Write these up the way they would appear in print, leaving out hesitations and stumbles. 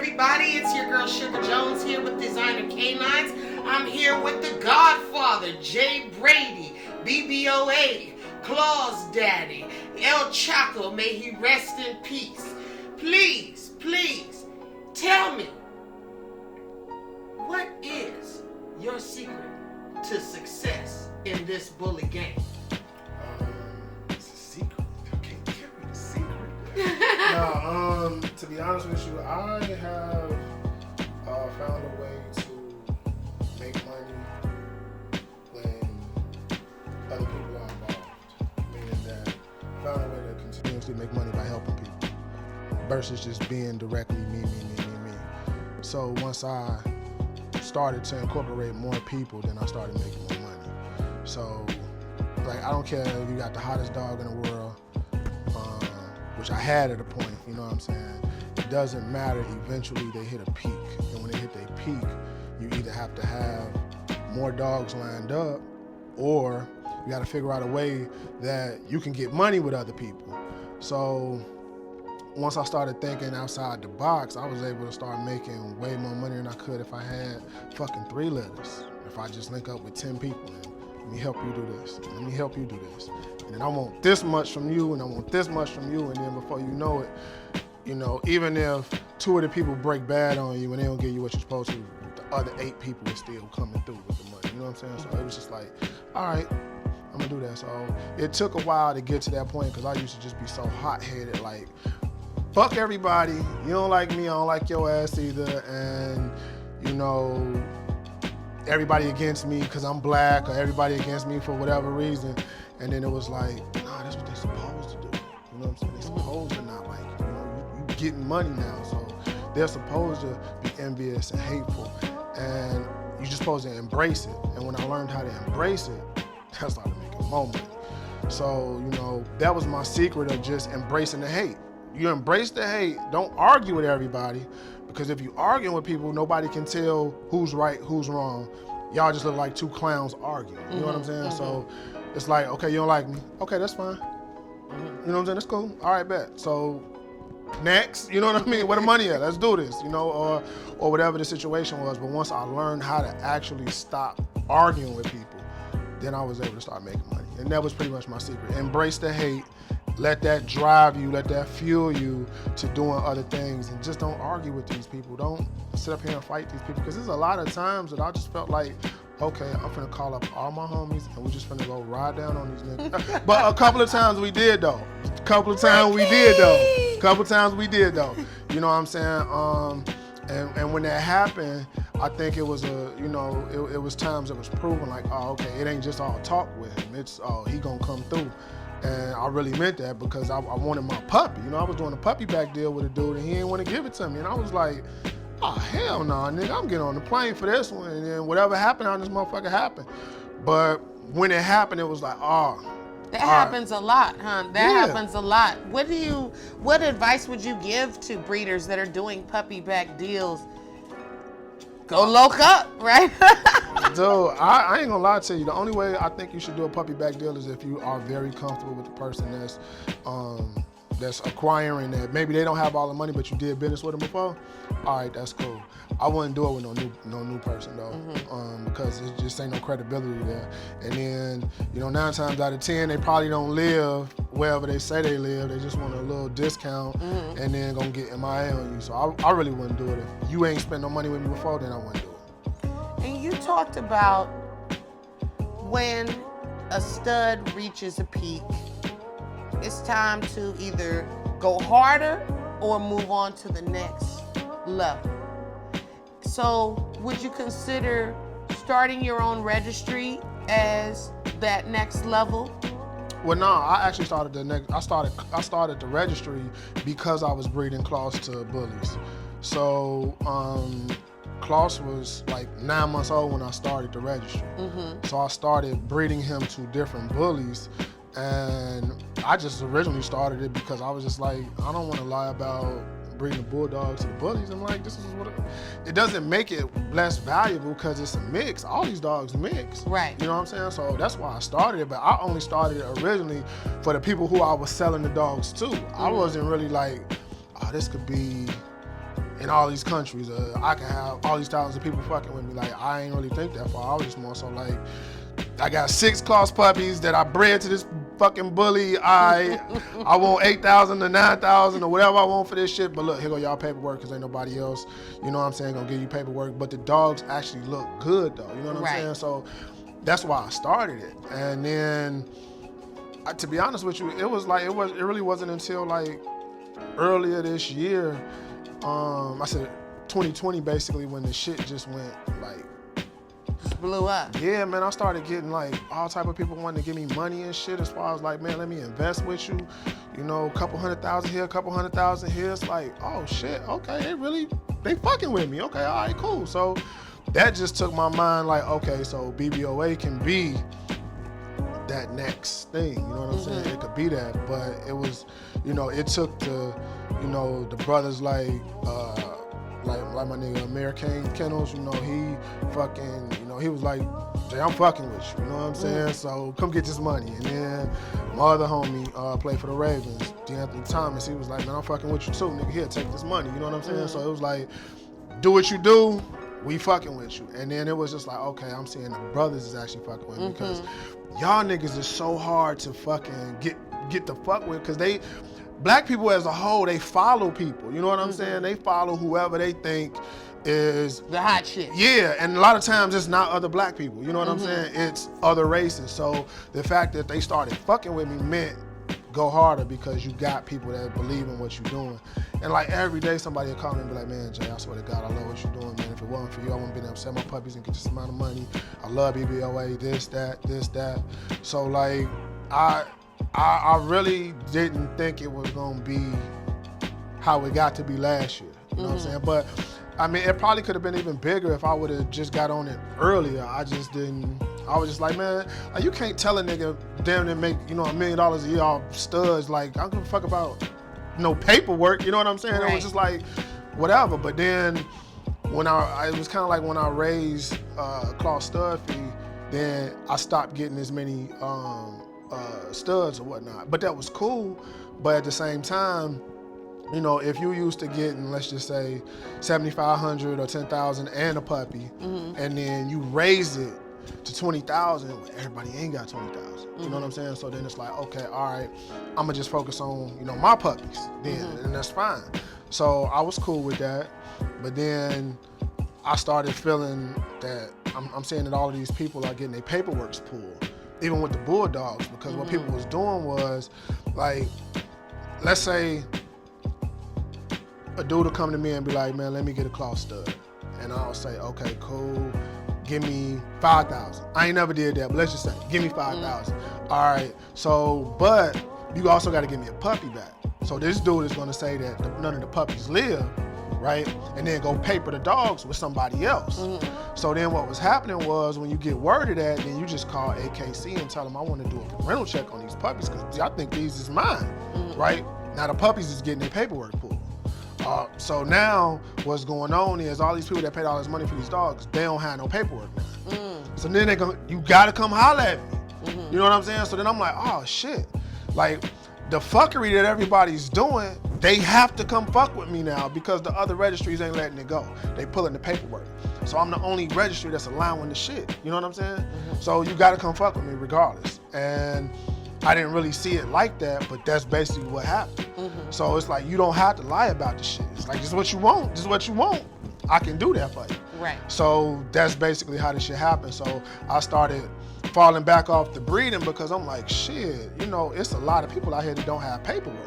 everybody, it's your girl Sugar Jones here with Designer Canines. I'm here with the Godfather, Jaiye Brady, BBOA, Claus Daddy, El Chaco, may he rest in peace. Please, tell me, what is your secret to success in this bully game? It's a secret. You can't give me the secret. No, to be honest with you, I have found a way to make money when other people are involved. Meaning that I found a way to continuously make money by helping people versus just being directly me. So once I started to incorporate more people, then I started making more money. So, like, I don't care if you got the hottest dog in the world, which I had at a point, you know what I'm saying? It doesn't matter, eventually they hit a peak. And when they hit their peak, you either have to have more dogs lined up, or you gotta figure out a way that you can get money with other people. So, once I started thinking outside the box, I was able to start making way more money than I could if I had fucking 3 litters. If I just link up with 10 people and let me help you do this, let me help you do this. And then I want this much from you and I want this much from you, and then before you know it, you know, even if 2 of the people break bad on you and they don't give you what you're supposed to, the other 8 people are still coming through with the money, you know what I'm saying? So it was just like, all right, I'm gonna do that. So it took a while to get to that point because I used to just be so hot-headed, like, fuck everybody, you don't like me, I don't like your ass either, and you know, everybody against me because I'm black, or everybody against me for whatever reason. And then it was like, nah, that's what they're supposed to do. You know what I'm saying? They're supposed to not like you. You know, you getting money now, so they're supposed to be envious and hateful, and you're just supposed to embrace it. And when I learned how to embrace it, I started making more money. So, you know, that was my secret of just embracing the hate. You embrace the hate, don't argue with everybody, because if you arguing with people, nobody can tell who's right, who's wrong. Y'all just look like 2 clowns arguing, you know what I'm saying? So it's like, okay, you don't like me, okay, that's fine. You know what I'm saying, that's cool, all right, bet. So next, you know what I mean, where the money at, let's do this, you know, or whatever the situation was. But once I learned how to actually stop arguing with people, then I was able to start making money. And that was pretty much my secret. Embrace the hate. Let that drive you, let that fuel you to doing other things, and just don't argue with these people. Don't sit up here and fight these people, because there's a lot of times that I just felt like, okay, I'm finna call up all my homies and we just finna go ride down on these niggas. But a couple of times we did though. A couple of times we did though. You know what I'm saying? And when that happened, I think it was it was times it was proven like, oh, okay, it ain't just all talk with him. It's, oh, he gonna come through. And I really meant that because I wanted my puppy. You know, I was doing a puppy back deal with a dude and he didn't want to give it to me. And I was like, oh, hell no, nigga, I'm getting on the plane for this one. And then whatever happened on this motherfucker happened. But when it happened, it was like, oh. That happens a lot, huh? That happens a lot. What advice would you give to breeders that are doing puppy back deals? Go lock up, right? Dude, I ain't gonna lie to you. The only way I think you should do a puppy back deal is if you are very comfortable with the person that's acquiring that. Maybe they don't have all the money, but you did business with them before. All right, that's cool. I wouldn't do it with no new person though, because it just ain't no credibility there. And then, you know, 9 times out of 10, they probably don't live wherever they say they live. They just want a little discount, and then gonna get MIA on you. So I really wouldn't do it. If you ain't spent no money with me before, then I wouldn't do it. And you talked about when a stud reaches a peak, it's time to either go harder or move on to the next level. So would you consider starting your own registry as that next level? Well, no, I actually started I started the registry because I was breeding Claus to bullies. So Claus was like 9 months old when I started the registry. So I started breeding him to different bullies, and I just originally started it because I was just like, I don't want to lie about breeding bulldogs to the bullies. I'm like, this is what it doesn't make it less valuable because it's a mix. All these dogs mix. Right. You know what I'm saying? So that's why I started it, but I only started it originally for the people who I was selling the dogs to. I wasn't really like, oh, this could be in all these countries. I can have all these thousands of people fucking with me. Like, I ain't really think that far. I was just more so like, I got 6 cross puppies that I bred to this fucking bully. I want 8,000 to 9,000 or whatever I want for this shit. But look, here go y'all paperwork, because ain't nobody else, you know what I'm saying, gonna give you paperwork. But the dogs actually look good though, you know what I'm saying? So that's why I started it. And then, to be honest with you, it really wasn't until like earlier this year, I said 2020 basically, when the shit just went like, just blew up. Yeah, man, I started getting like all type of people wanting to give me money and shit, as far as like, man, let me invest with you. You know, a couple $100,000 here, a couple $100,000 here. It's like, oh shit, okay, they fucking with me. Okay, all right, cool. So that just took my mind like, okay, so BBOA can be that next thing, you know what I'm saying? It could be that, but it was, you know, it took the brothers like my nigga Canines Kennels, you know, he fucking, you know, he was like, Jay, I'm fucking with you, you know what I'm saying? So come get this money. And then my other homie played for the Ravens, D'Anthony Thomas, he was like, man, I'm fucking with you too, nigga, here, take this money, you know what I'm saying? So it was like, do what you do, we fucking with you. And then it was just like, okay, I'm seeing the brothers is actually fucking with me, because y'all niggas is so hard to fucking get the fuck with, because black people as a whole, they follow people, you know what I'm saying? They follow whoever they think is the hot shit. Yeah, and a lot of times it's not other black people, you know what I'm saying? It's other races. So the fact that they started fucking with me meant go harder, because you got people that believe in what you're doing. And like every day somebody will call me and be like, man, Jay, I swear to God, I love what you're doing, man. If it wasn't for you, I wouldn't be able to sell my puppies and get this amount of money. I love BBOA, this, that. So like, I really didn't think it was gonna be how it got to be last year, you know what I'm saying? But I mean, it probably could have been even bigger if I would have just got on it earlier. I just didn't. I was just like, man, like, you can't tell a nigga damn near make, you know, $1 million a year off studs. Like, I don't give a fuck about no paperwork, you know what I'm saying? It was just like, whatever. But then when it was kind of like when I raised Claw stud fee, then I stopped getting as many studs or whatnot. But that was cool. But at the same time, you know, if you used to getting, let's just say, $7,500 or $10,000 and a puppy, and then you raise it to $20,000, everybody ain't got $20,000. You know what I'm saying? So then it's like, okay, all right, I'm gonna just focus on, you know, my puppies then, and that's fine. So I was cool with that, but then I started feeling that I'm seeing that all of these people are getting their paperwork pulled, even with the bulldogs, because what people was doing was, like, let's say a dude will come to me and be like, man, let me get a claw stud. And I'll say, okay, cool, give me 5,000. I ain't never did that, but let's just say, give me 5,000. All right, so, but you also gotta give me a puppy back. So this dude is gonna say that none of the puppies live, right? And then go paper the dogs with somebody else. So then what was happening was, when you get word of that, then you just call AKC and tell them, I wanna do a parental check on these puppies, because I think these is mine, right? Now the puppies is getting their paperwork pulled. So now what's going on is all these people that paid all this money for these dogs, they don't have no paperwork now. So then you gotta come holler at me. You know what I'm saying? So then I'm like, oh shit. Like, the fuckery that everybody's doing, they have to come fuck with me now, because the other registries ain't letting it go. They pulling the paperwork. So I'm the only registry that's allowing the shit. You know what I'm saying? So you gotta come fuck with me regardless. And I didn't really see it like that, but that's basically what happened. So it's like, you don't have to lie about the shit. It's like, this is what you want, this is what you want. I can do that for you. Right. So that's basically how this shit happened. So I started falling back off the breeding, because I'm like, shit, you know, it's a lot of people out here that don't have paperwork.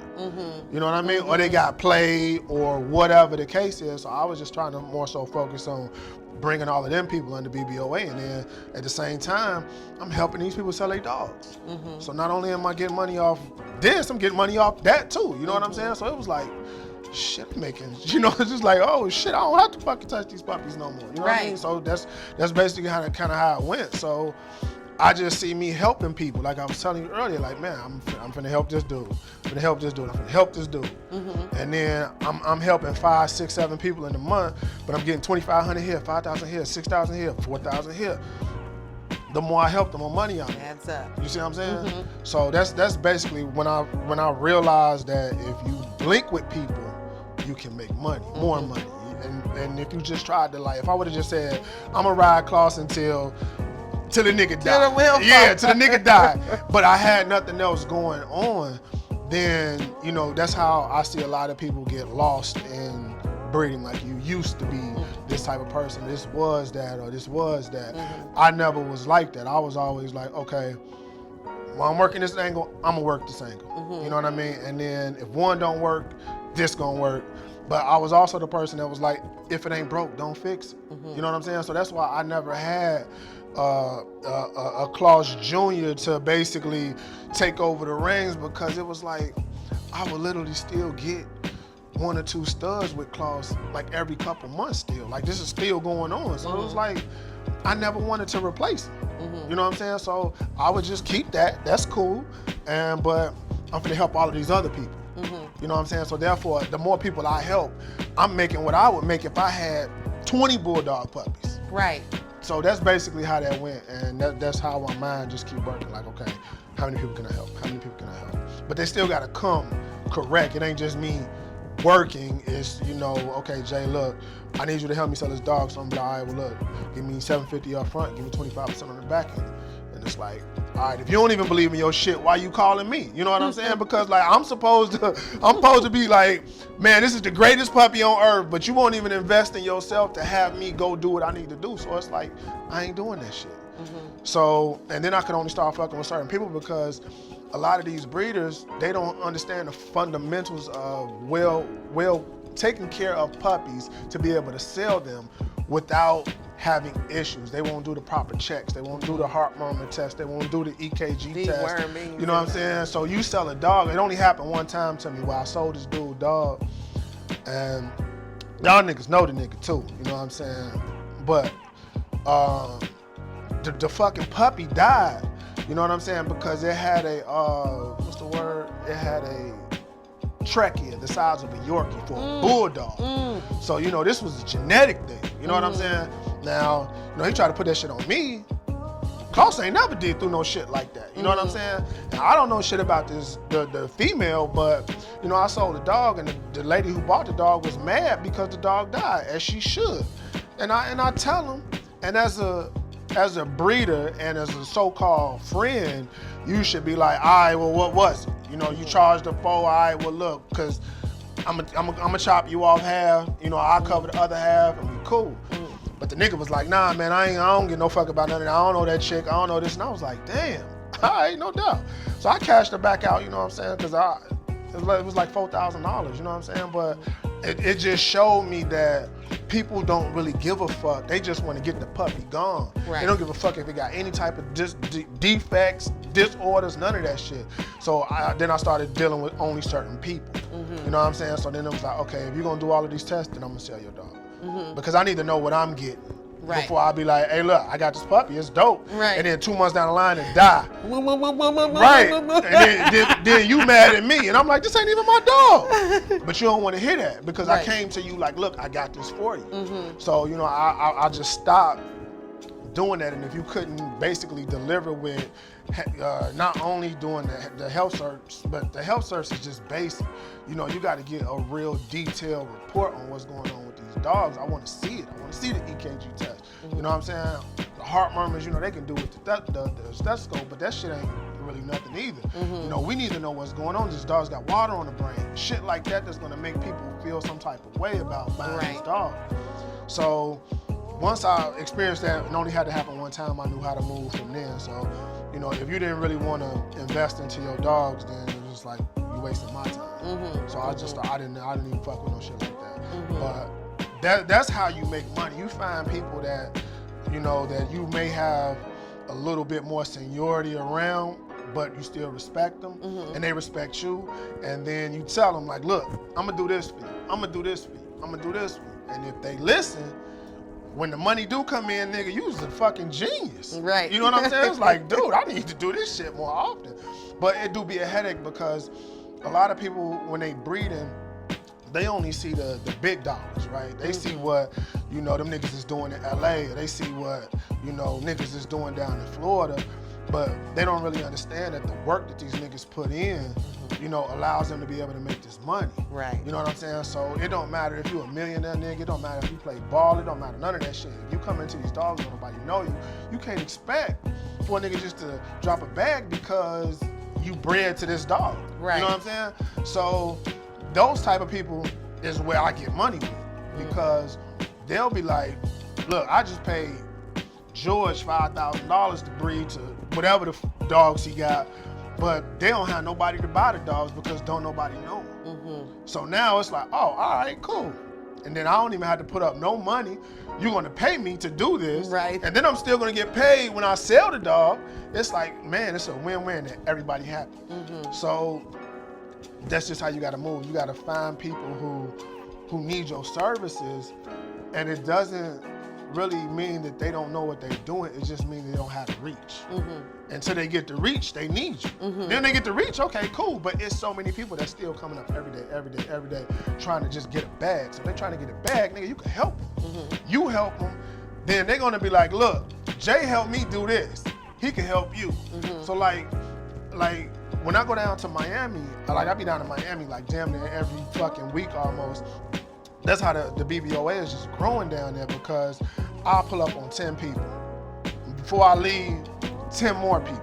You know what I mean? Or they got played, or whatever the case is. So I was just trying to more so focus on bringing all of them people under BBOA, and then at the same time, I'm helping these people sell their dogs. So not only am I getting money off this, I'm getting money off that too. You know what I'm saying? So it was like, shit, I'm making, you know, it's just like, oh shit, I don't have to fucking touch these puppies no more. You know what I mean? So that's basically kind of how it went. So I just see me helping people. Like I was telling you earlier, like, man, I'm finna help this dude. I'm finna help this dude. I'm finna help this dude. And then I'm helping 5, 6, 7 people in a month, but I'm getting 2,500 here, 5,000 here, 6,000 here, 4,000 here. The more I help, the more money I make. Adds up. You see what I'm saying? So that's basically when I realized that if you link with people, you can make money, more money. And if you just tried to, like, if I would have just said, I'm gonna ride Clausen till the nigga die. Yeah, till the nigga die. But I had nothing else going on, then, you know, that's how I see a lot of people get lost in breeding. Like, you used to be this type of person, this was that, or this was that. I never was like that. I was always like, okay, while I'm working this angle, I'm gonna work this angle. You know what I mean? And then if one don't work, this gonna work. But I was also the person that was like, if it ain't broke, don't fix it. You know what I'm saying? So that's why I never had a Claus Jr. to basically take over the reins, because it was like, I would literally still get 1 or 2 studs with Claus like every couple months still. Like, this is still going on. So it was like, I never wanted to replace it. You know what I'm saying? So I would just keep that. That's cool. But I'm gonna help all of these other people. You know what I'm saying? So therefore, the more people I help, I'm making what I would make if I had 20 bulldog puppies. Right. So that's basically how that went, and that's how my mind just keep working. Like, okay, how many people can I help? How many people can I help? But they still gotta come correct. It ain't just me working. It's, you know, okay, Jay, look, I need you to help me sell this dog. So I'm like, all right, well, look, give me $750 up front, give me 25% on the back end. And it's like, all right, if you don't even believe in your shit, why you calling me? You know what I'm saying? Because, like, I'm supposed to be like, man, this is the greatest puppy on earth, but you won't even invest in yourself to have me go do what I need to do. So it's like, I ain't doing that shit. So, and then I could only start fucking with certain people, because a lot of these breeders, they don't understand the fundamentals of well taking care of puppies to be able to sell them without having issues. They won't do the proper checks. They won't do the heart murmur test. They won't do the EKG test. You know what I'm saying? So you sell a dog. It only happened one time to me where I sold this dude dog, and y'all niggas know the nigga too. You know what I'm saying? But the fucking puppy died. You know what I'm saying? Because it had a what's the word? It had a trachea the size of a Yorkie for a bulldog. So, you know, this was a genetic thing. You know what I'm saying? Now, you know, he tried to put that shit on me. Claus ain't never did through no shit like that. You know what I'm saying? And I don't know shit about this, the female, but, you know, I sold the dog, and the lady who bought the dog was mad because the dog died, as she should. And I tell him, and as a breeder and as a so-called friend, you should be like, all right, well, what was it? You know, you charged the $4, all right, well, look, because I'm gonna chop you off half, you know, I'll cover the other half, and we cool. But the nigga was like, nah, man, I don't give no fuck about none of that. I don't know that chick, I don't know this. And I was like, damn, all right, no doubt. So I cashed her back out, you know what I'm saying? Because it was like $4,000, you know what I'm saying? But it just showed me that people don't really give a fuck. They just want to get the puppy gone. Right. They don't give a fuck if it got any type of defects, disorders, none of that shit. So then I started dealing with only certain people. You know what I'm saying? So then it was like, okay, if you're going to do all of these tests, then I'm going to sell your dog. Because I need to know what I'm getting. Right. Before I be like, hey, look, I got this puppy, it's dope. Right. And then 2 months down the line, it die. Right. And then you mad at me. And I'm like, this ain't even my dog. But you don't want to hear that, because I came to you like, look, I got this for you. So, you know, I just stopped doing that. And if you couldn't basically deliver with not only doing the health search, but the health search is just basic. You know, you got to get a real detailed report on what's going on with these dogs. I want to see it. I want to see the EKG test. You know what I'm saying? The heart murmurs, you know, they can do with the stethoscope, but that shit ain't really nothing either. You know, we need to know what's going on. This dog's got water on the brain. Shit like that that's going to make people feel some type of way about buying this dog. So once I experienced that, it only had to happen one time, I knew how to move from there. So, you know, if you didn't really want to invest into your dogs, then it was just like, you wasted my time. So I didn't even fuck with no shit like that. But that's how you make money. You find people that, you know, that you may have a little bit more seniority around, but you still respect them, and they respect you. And then you tell them, like, look, I'm gonna do this for you. I'm gonna do this for you. I'm gonna do this for you. And if they listen, when the money do come in, nigga, you was a fucking genius. Right. You know what I'm saying? It's like, dude, I need to do this shit more often. But it do be a headache, because a lot of people, when they breeding, they only see the big dollars, right? They see what, you know, them niggas is doing in LA, or they see what, you know, niggas is doing down in Florida, but they don't really understand that the work that these niggas put in, allows them to be able to make this money. Right. You know what I'm saying? So it don't matter if you a millionaire nigga, it don't matter if you play ball, it don't matter none of that shit. If you come into these dogs and nobody know you, you can't expect for a nigga just to drop a bag because you bred to this dog. Right. You know what I'm saying? So those type of people is where I get money with, because they'll be like, look, I just paid George $5,000 to breed to whatever the dogs he got, but they don't have nobody to buy the dogs because don't nobody know them. So now it's like, oh, all right, cool. And then I don't even have to put up no money. You're gonna pay me to do this. Right. And then I'm still gonna get paid when I sell the dog. It's like, man, it's a win-win that everybody happy. So that's just how you gotta move. You gotta find people who need your services, and it doesn't really mean that they don't know what they're doing. It just means they don't have the reach. Until they get the reach, they need you. Then they get the reach, okay, cool. But it's so many people that's still coming up every day, trying to just get a bag. So if they're trying to get a bag, nigga, you can help them. You help them, then they're gonna be like, look, Jay helped me do this. He can help you. So like when I go down to Miami, I be down in Miami like damn near every fucking week almost. That's how the BBOA is just growing down there, because I'll pull up on 10 people. Before I leave, 10 more people.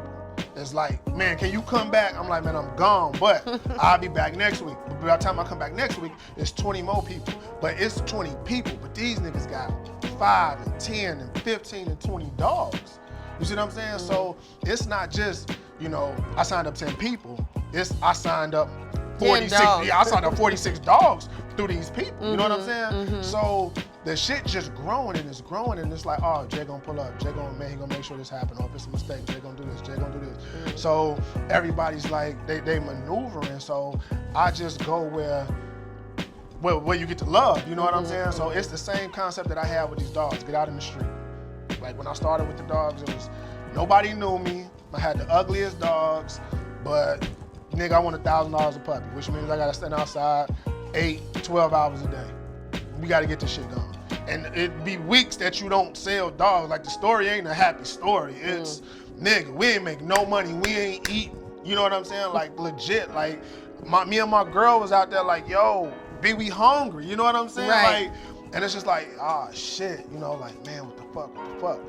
It's like, man, can you come back? I'm like, man, I'm gone, but I'll be back next week. But by the time I come back next week, it's 20 more people. But it's 20 people, but these niggas got 5 and 10 and 15 and 20 dogs. You see what I'm saying? So it's not just, I signed up 10 people. I signed up 46. Yeah, I signed up 46 dogs through these people. You know what I'm saying? So the shit just growing, and it's growing, and it's like, oh, Jay gonna pull up. Jay gonna make sure this happen. Or if it's a mistake, Jay gonna do this. Jay gonna do this. So everybody's like, they maneuvering. So I just go where you get to love. You know what I'm saying? So it's the same concept that I have with these dogs. Get out in the street. Like when I started with the dogs, it was nobody knew me. I had the ugliest dogs, but nigga, I want $1,000 a puppy, which means I gotta stand outside 8-12 hours a day. We gotta get this shit going. And it be weeks that you don't sell dogs. Like the story ain't a happy story. It's, nigga, we ain't make no money, we ain't eating. You know what I'm saying? Like legit, like me and my girl was out there like, yo, be we hungry, you know what I'm saying? Right. Like, and it's just like, shit, like, man, what the fuck?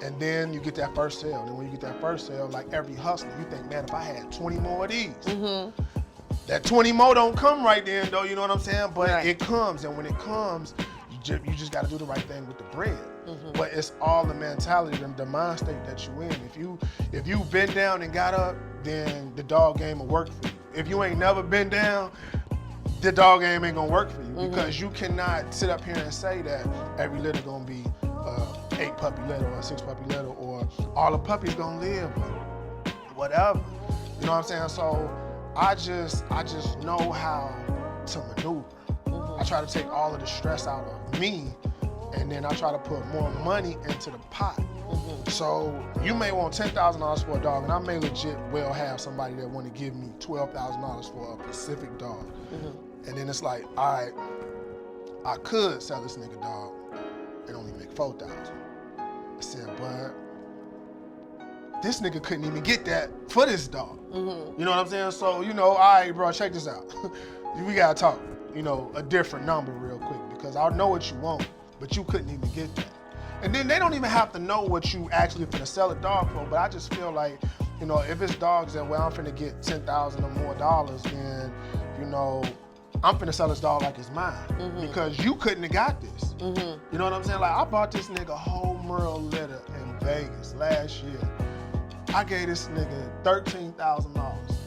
And then you get that first sale. And when you get that first sale, like every hustler, you think, man, if I had 20 more of these, that 20 more don't come right then, though, you know what I'm saying? But it comes, and when it comes, you just gotta do the right thing with the bread. But it's all the mentality and the mind state that you in. If you been down and got up, then the dog game will work for you. If you ain't never been down, the dog game ain't gonna work for you, because you cannot sit up here and say that every litter gonna be 8 puppy litter or 6 puppy litter, or all the puppies gonna live, or whatever. You know what I'm saying? So I just know how to maneuver. I try to take all of the stress out of me, and then I try to put more money into the pot. So you may want $10,000 for a dog, and I may legit well have somebody that want to give me $12,000 for a specific dog. And then it's like, all right, I could sell this nigga dog and only make $4,000. I said, but this nigga couldn't even get that for this dog. You know what I'm saying? So, all right, bro, check this out. We gotta talk, a different number real quick, because I know what you want, but you couldn't even get that. And then they don't even have to know what you actually finna sell a dog for, but I just feel like, if it's dogs that, well, I'm finna get $10,000 or more dollars, then, I'm finna sell this dog like it's mine, because you couldn't have got this. You know what I'm saying? Like, I bought this nigga whole Merle litter in Vegas last year. I gave this nigga $13,000,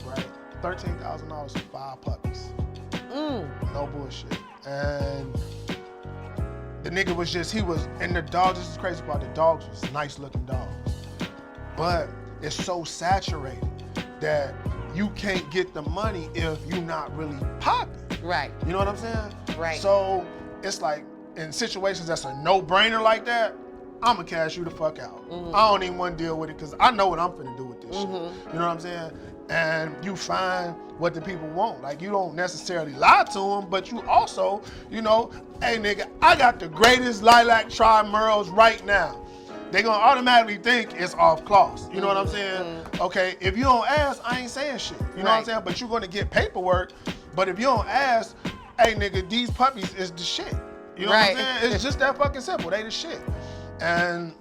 right? $13,000 for 5 puppies. No bullshit. And the nigga was just, and the dog, this is crazy about the dogs, was nice looking dogs. But it's so saturated that you can't get the money if you're not really popping. Right. You know what I'm saying? Right. So it's like, in situations that's a no-brainer like that, I'ma cash you the fuck out. I don't even want to deal with it, because I know what I'm finna do with this shit. You know what I'm saying? And you find what the people want. Like, you don't necessarily lie to them, but you also, hey nigga, I got the greatest lilac tri-merles right now. they gonna automatically think it's off clause. You know what I'm saying? Okay, if you don't ask, I ain't saying shit. You know what I'm saying? But you're gonna get paperwork. But if you don't ask, hey nigga, these puppies is the shit. You know what I'm saying? It's just that fucking simple. They the shit. And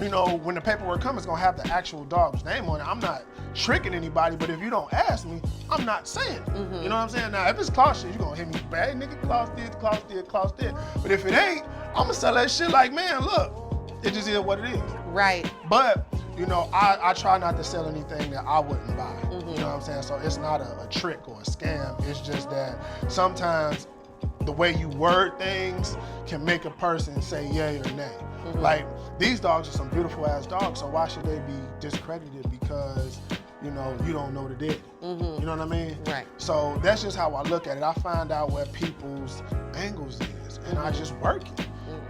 you know, when the paperwork comes, it's gonna have the actual dog's name on it. I'm not tricking anybody, but if you don't ask me, I'm not saying it. You know what I'm saying? Now, if it's clause shit, you gonna hit me back. Hey, nigga, clause did. But if it ain't, I'm gonna sell that shit like, man, look, it just is what it is. Right. But, you know, I try not to sell anything that I wouldn't buy. You know what I'm saying? So it's not a trick or a scam. It's just that sometimes the way you word things can make a person say yay or nay. Like, these dogs are some beautiful ass dogs, so why should they be discredited because, you know, you don't know the daddy? You know what I mean? Right. So that's just how I look at it. I find out where people's angles is, and I just work it.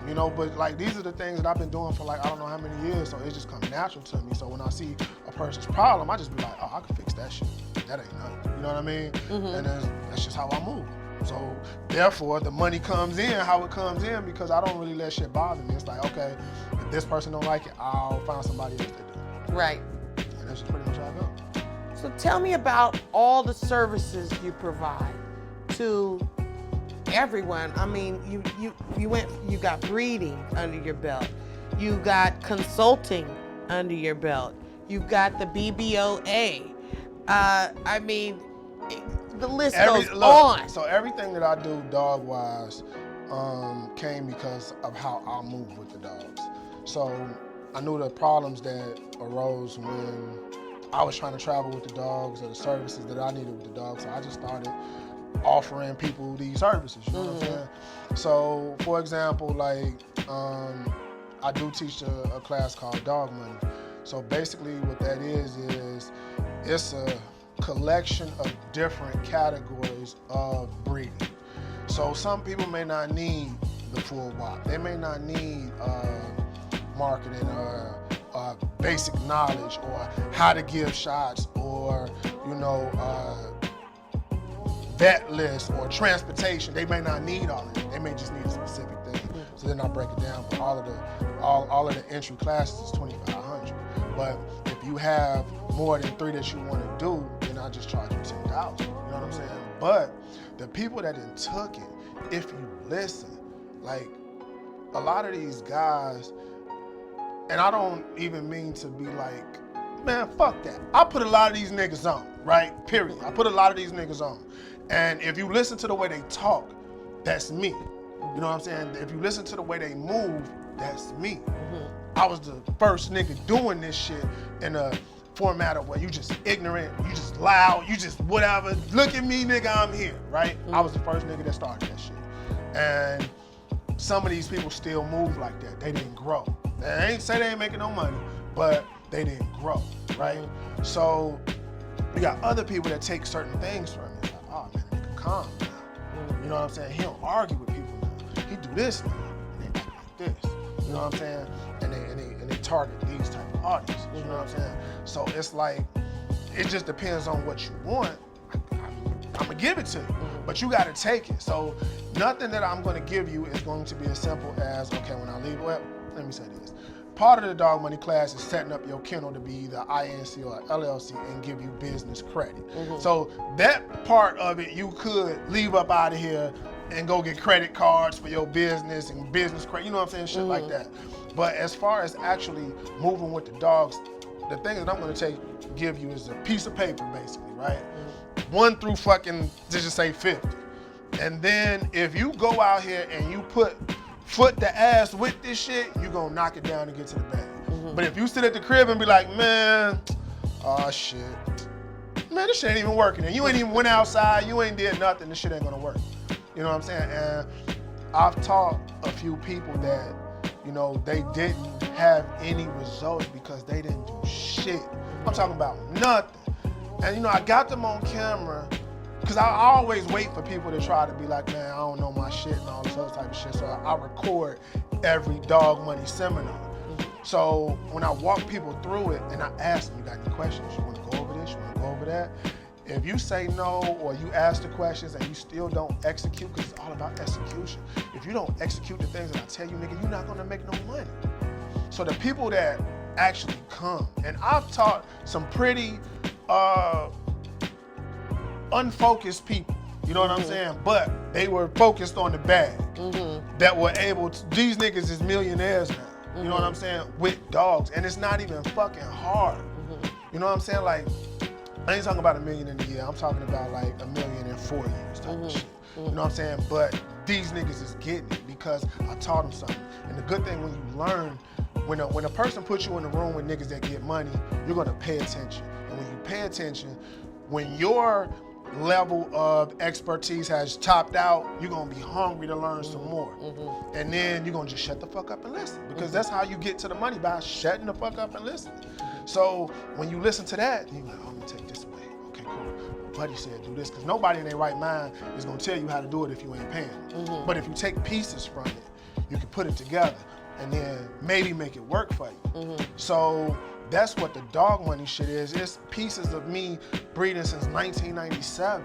You know, but like these are the things that I've been doing for like I don't know how many years, so it just comes natural to me. So when I see a person's problem, I just be like, oh, I can fix that shit. That ain't nothing. You know what I mean? And that's just how I move. So therefore, the money comes in how it comes in because I don't really let shit bother me. It's like, okay, if this person don't like it, I'll find somebody else that do. Right. And that's just pretty much how I go. So tell me about all the services you provide to everyone. I mean, you got breeding under your belt. You got consulting under your belt. You got the BBOA. I mean, the list goes on. So everything that I do dog-wise came because of how I move with the dogs. So I knew the problems that arose when I was trying to travel with the dogs or the services that I needed with the dogs. So I just started offering people these services, you know what I'm saying? So for example, like I do teach a class called Dog Money. So basically what that is it's a collection of different categories of breeding. So some people may not need the full WOP. They may not need marketing or basic knowledge or how to give shots or, you know, vet list or transportation. They may not need all of it. They may just need a specific thing. So then I break it down. But all of the entry classes is $2,500. But if you have more than 3 that you want to do, then I just charge you $10,000. You know what I'm saying? But the people that done took it, if you listen, like a lot of these guys, and I don't even mean to be like, man, fuck that. I put a lot of these niggas on, right? Period. I put a lot of these niggas on. And if you listen to the way they talk, that's me. You know what I'm saying? If you listen to the way they move, that's me. I was the first nigga doing this shit in a format of where you just ignorant, you just loud, you just whatever. Look at me, nigga, I'm here, right? I was the first nigga that started that shit. And some of these people still move like that. They didn't grow. They ain't say they ain't making no money, but they didn't grow, right? So you got other people that take certain things from you. Like, oh man, nigga, calm down. You know what I'm saying? He don't argue with people now. He do this now, and they act like this. You know what I'm saying? And they target these type of audiences. You know what I'm saying? So it's like, it just depends on what you want. I'm gonna give it to you, but you gotta take it. So nothing that I'm gonna give you is going to be as simple as, okay, when I leave, well, let me say this. Part of the Dog Money class is setting up your kennel to be either INC or LLC and give you business credit. So that part of it, you could leave up out of here and go get credit cards for your business and business credit, you know what I'm saying, shit like that. But as far as actually moving with the dogs, the thing that I'm gonna give you is a piece of paper basically, right? 1 through fucking, just say 50. And then if you go out here and you put foot to ass with this shit, you gonna knock it down and get to the bag. But if you sit at the crib and be like, man, oh shit, man, this shit ain't even working. And you ain't even went outside, you ain't did nothing, this shit ain't gonna work. You know what I'm saying? And I've taught a few people that, you know, they didn't have any results because they didn't do shit. I'm talking about nothing. And you know, I got them on camera because I always wait for people to try to be like, man, I don't know my shit and all this other type of shit. So I record every Dog Money seminar. So when I walk people through it and I ask them, you got any questions? You want to go over this? You want to go over that? If you say no or you ask the questions and you still don't execute, because it's all about execution. If you don't execute the things that I tell you, nigga, you're not going to make no money. So the people that actually come, and I've taught some pretty unfocused people, you know what I'm saying? But they were focused on the bag. That were able to, these niggas is millionaires now, you know what I'm saying? With dogs, and it's not even fucking hard. You know what I'm saying? Like, I ain't talking about $1 million in a year, I'm talking about like $1 million in 4 years type of shit. You know what I'm saying? But these niggas is getting it because I taught them something. And the good thing when you learn, when a person puts you in the room with niggas that get money, you're gonna pay attention. And when you pay attention, when your level of expertise has topped out, you're gonna be hungry to learn some more. And then you're gonna just shut the fuck up and listen. Because that's how you get to the money, by shutting the fuck up and listening. So when you listen to that, you're like, oh, I'm gonna take this away. Okay, cool. My buddy said do this, because nobody in their right mind is gonna tell you how to do it if you ain't paying. But if you take pieces from it, you can put it together and then maybe make it work for you. So that's what the dog money shit is. It's pieces of me breeding since 1997.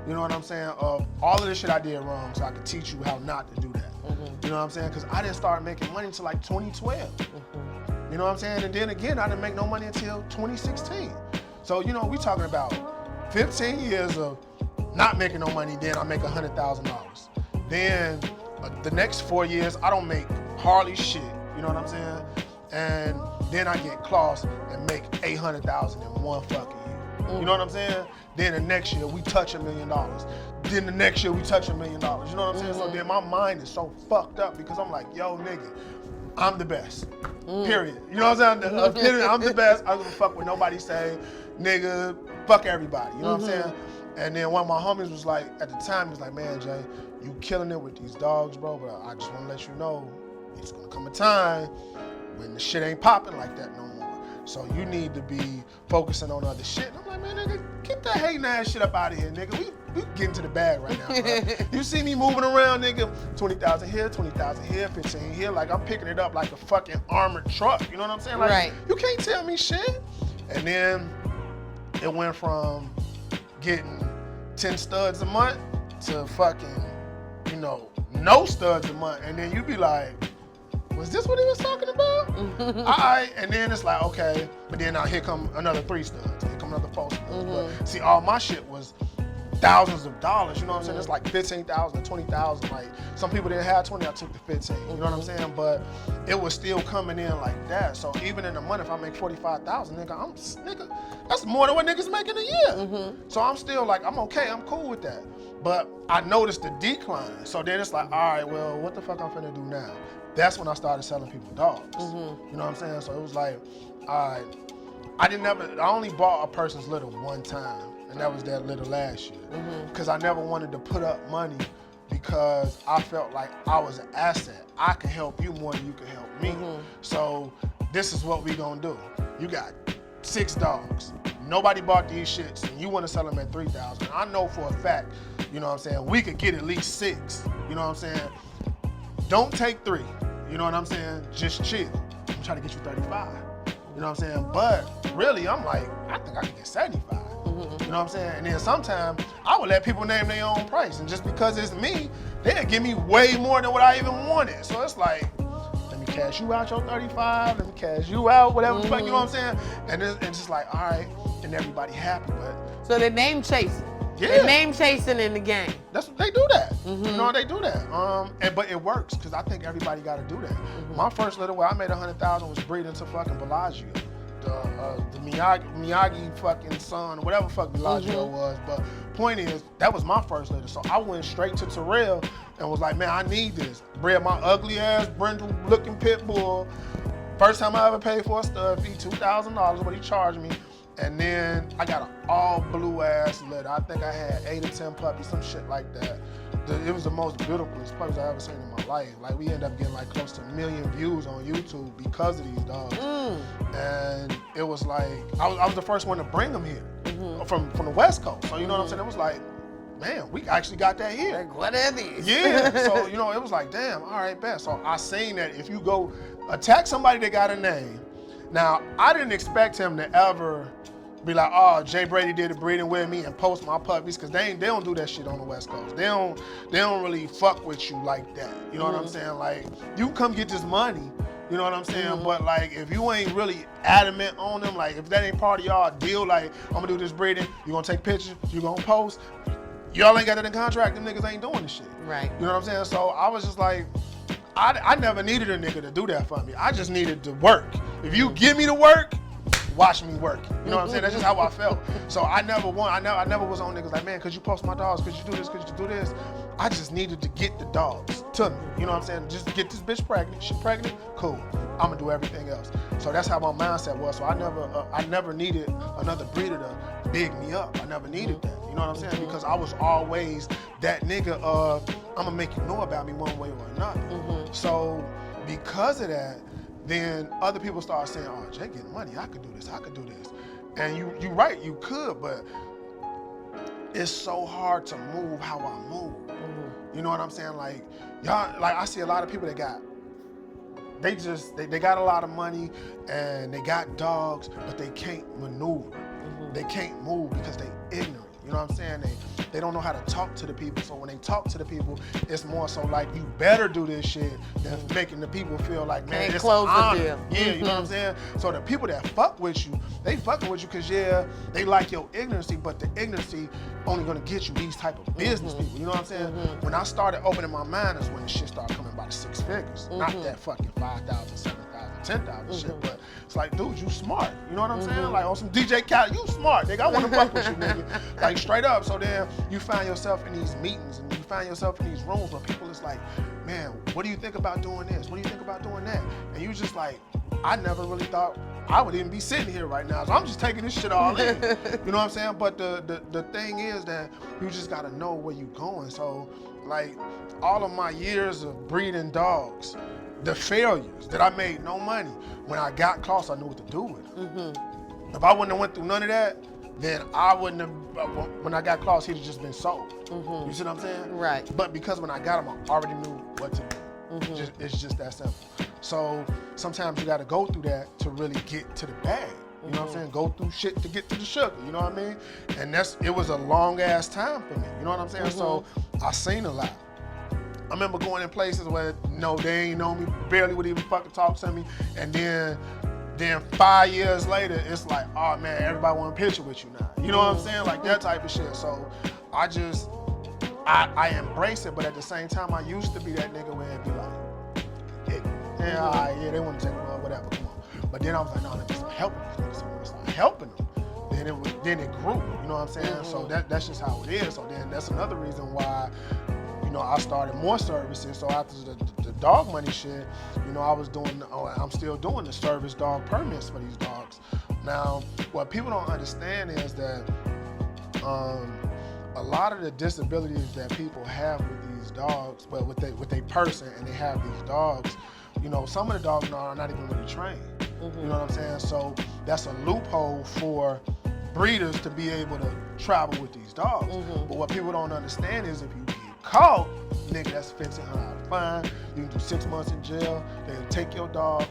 You know what I'm saying? Of all of this shit I did wrong, so I could teach you how not to do that. You know what I'm saying? Because I didn't start making money until like 2012. You know what I'm saying? And then again, I didn't make no money until 2016. So, you know, we talking about 15 years of not making no money, then I make $100,000. Then the next 4 years, I don't make hardly shit. You know what I'm saying? And then I get close and make $800,000 in one fucking year. You know what I'm saying? Then the next year we touch $1 million. Then the next year we touch $1 million. You know what I'm saying? So then my mind is so fucked up because I'm like, yo, nigga, I'm the best. Period. You know what I'm saying? I'm the best. I don't give a fuck what nobody say. Nigga, fuck everybody. You know what I'm saying? And then one of my homies was like, at the time, he was like, man, Jay, you killing it with these dogs, bro, but I just want to let you know, it's gonna come a time when the shit ain't popping like that no more. So you need to be focusing on other shit. And I'm like, man, nigga, get that hating ass shit up out of here, nigga. We getting to the bag right now, bro. You see me moving around, nigga, 20,000 here, 20,000 here, 15 here, like I'm picking it up like a fucking armored truck. You know what I'm saying? Like, you can't tell me shit. And then it went from getting 10 studs a month to fucking, you know, no studs a month. And then you be like, was this what he was talking about? All right, and then it's like, okay, but then now here come another 3 studs, here come another 4 studs. But see, all my shit was thousands of dollars, you know what I'm saying? It's like 15,000 to 20,000. Like, some people didn't have 20, I took the 15, you know what I'm saying? But it was still coming in like that. So even in a month, if I make 45,000, nigga, that's more than what niggas make in a year. So I'm still like, I'm okay, I'm cool with that. But I noticed the decline. So then it's like, all right, well, what the fuck I'm finna do now? That's when I started selling people dogs. You know what I'm saying? So it was like, all right, I only bought a person's litter one time, and that was that litter last year. Because I never wanted to put up money because I felt like I was an asset. I can help you more than you can help me. So this is what we gonna do. You got 6 dogs. Nobody bought these shits, and you wanna sell them at 3,000. I know for a fact, you know what I'm saying, we could get at least 6, you know what I'm saying? Don't take 3, you know what I'm saying? Just chill. I'm trying to get you 35, you know what I'm saying? But really, I'm like, I think I can get 75. You know what I'm saying? And then sometimes I would let people name their own price, and just because it's me, they'll give me way more than what I even wanted. So it's like, let me cash you out your 35, let me cash you out, whatever the fuck, you know what I'm saying? And it's just like, all right, and everybody happy, but. So they're name chasing. Yeah. They're name chasing in the game. That's what they do that. You know, they do that. But it works, because I think everybody got to do that. My first litter where I made 100,000 was breeding to fucking Bellagio. The Miyagi fucking son, whatever fuck Bellagio was. But point is, that was my first litter. So I went straight to Terrell and was like, man, I need this. Bred my ugly ass, brindle looking pit bull. First time I ever paid for a stud fee, $2,000, what he charged me. And then I got an all blue ass litter. I think I had 8 or 10 puppies, some shit like that. It was the most beautiful puppies I ever seen in my life. Like, we ended up getting like close to 1 million views on YouTube because of these dogs. And it was like, I was the first one to bring them here from the West Coast. So you know what I'm saying? It was like, man, we actually got that here. Like, what are these? Yeah, so you know, it was like, damn, all right, best. So I seen that if you go attack somebody that got a name. Now, I didn't expect him to ever be like, oh, Jay Brady did the breeding with me and post my puppies, because they don't do that shit on the West Coast. They don't really fuck with you like that. You know what I'm saying? Like, you can come get this money, You know what I'm saying? But like, if you ain't really adamant on them, like if that ain't part of y'all deal, like I'm gonna do this breeding, you gonna take pictures, you gonna post. Y'all ain't got it in contract. Them niggas ain't doing this shit. Right. You know what I'm saying? So I was just like, I never needed a nigga to do that for me. I just needed to work. If you give me the work, watch me work. You know what I'm saying? That's just how I felt. So I never was on niggas like, man, could you post my dogs? Could you do this? Could you do this? I just needed to get the dogs to me. You know what I'm saying? Just get this bitch pregnant. She pregnant? Cool. I'm gonna do everything else. So that's how my mindset was. So I never needed another breeder to big me up. I never needed that. You know what I'm saying? Because I was always that nigga of, I'm gonna make you know about me one way or another. So because of that, then other people start saying, oh, Jay getting money, I could do this, I could do this. And you right, you could, but it's so hard to move how I move. You know what I'm saying? Like, y'all, like I see a lot of people that got, they got a lot of money and they got dogs, but they can't maneuver. They can't move because they ignorant. You know what I'm saying? They don't know how to talk to the people. So when they talk to the people, it's more so like, you better do this shit than making the people feel like, man, it's close an honor. the deal. Yeah, you know what I'm saying? So the people that fuck with you, they fucking with you because, yeah, they like your ignorancy, but the ignorancy only gonna get you these type of business people. You know what I'm saying? When I started opening my mind is when the shit started coming by the 6 figures. Not that fucking 5,000, 7,000, 10,000 shit, but it's like, dude, you smart. You know what I'm saying? Like on some DJ Khaled, you smart, nigga. I wanna fuck with you, nigga. Like straight up. So then you find yourself in these meetings and you find yourself in these rooms where people is like, man, what do you think about doing this? What do you think about doing that? And you just like, I never really thought I would even be sitting here right now. So I'm just taking this shit all in. You know what I'm saying? But the thing is that you just gotta know where you're going. So like all of my years of breeding dogs, the failures that I made no money, when I got close, I knew what to do with them. If I wouldn't have went through none of that, then I wouldn't have, when I got close, he'd have just been sold. You see what I'm saying? Right. But because when I got him, I already knew what to do. It's just that simple. So sometimes you gotta go through that to really get to the bag. You know what I'm saying? Go through shit to get to the sugar, you know what I mean? And it was a long ass time for me, you know what I'm saying? So I seen a lot. I remember going in places where, they ain't know me, barely would even fucking talk to me, and then 5 years later, it's like, oh man, everybody want a picture with you now. You know what I'm saying? Like that type of shit. So I embrace it, but at the same time, I used to be that nigga where it'd be like, yeah, they want to take me, whatever, come on. But then I was like, no, let me start helping these niggas. So when I started helping them, then it grew, you know what I'm saying? So that's just how it is. So then that's another reason why, I started more services. So after the dog money shit, I'm still doing the service dog permits for these dogs. Now, what people don't understand is that a lot of the disabilities that people have with these dogs, but with a person and they have these dogs, some of the dogs are not even really trained. You know what I'm saying? So that's a loophole for breeders to be able to travel with these dogs. But what people don't understand is if you get caught, nigga, that's $1,500 fine. You can do 6 months in jail. They'll take your dog.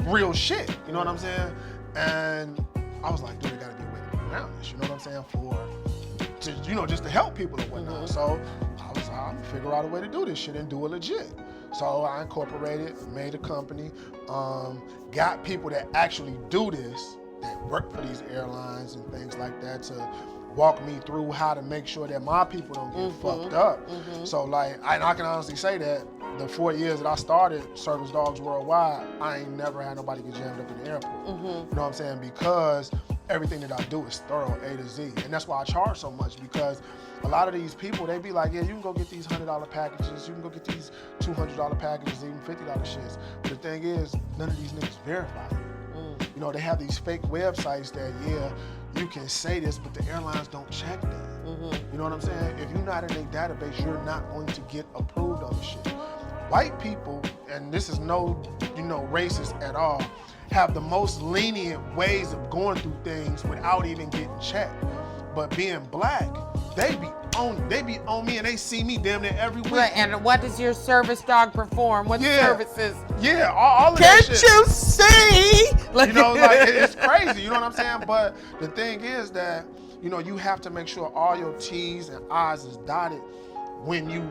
Real shit. You know what I'm saying? And I was like, dude, there gotta be a way to get around this. You know what I'm saying? Just to help people and whatnot. So I was like, I'm gonna figure out a way to do this shit and do it legit. So I incorporated, made a company, got people that actually do this, that work for these airlines and things like that, to walk me through how to make sure that my people don't get fucked up. So like, I can honestly say that the 4 years that I started Service Dogs Worldwide, I ain't never had nobody get jammed up in the airport. You know what I'm saying? Because everything that I do is thorough, A to Z. And that's why I charge so much, because a lot of these people, they be like, yeah, you can go get these $100 packages, you can go get these $200 packages, even $50 shits. But the thing is, none of these niggas verify it. They have these fake websites that, yeah, you can say this, but the airlines don't check that. You know what I'm saying? If you're not in a database, you're not going to get approved on this shit. White people, and this is no, racist at all, have the most lenient ways of going through things without even getting checked. But being black, they be on me and they see me damn near every week. Right, and what does your service dog perform? What services? Yeah, all of that shit. Can't you see? It's crazy, you know what I'm saying? But the thing is that, you have to make sure all your T's and I's is dotted when you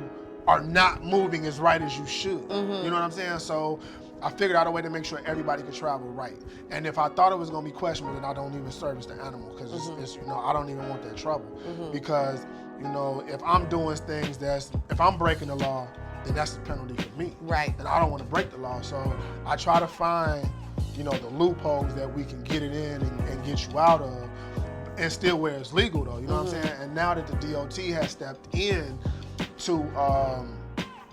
are not moving as right as you should. You know what I'm saying? So I figured out a way to make sure everybody could travel right. And if I thought it was gonna be questionable, then I don't even service the animal because it's you know, I don't even want that trouble. Because, you know, if I'm doing things if I'm breaking the law, then that's the penalty for me. Right. And I don't want to break the law. So I try to find, you know, the loopholes that we can get it in and get you out of, and still where it's legal though, you know what I'm saying? And now that the DOT has stepped in to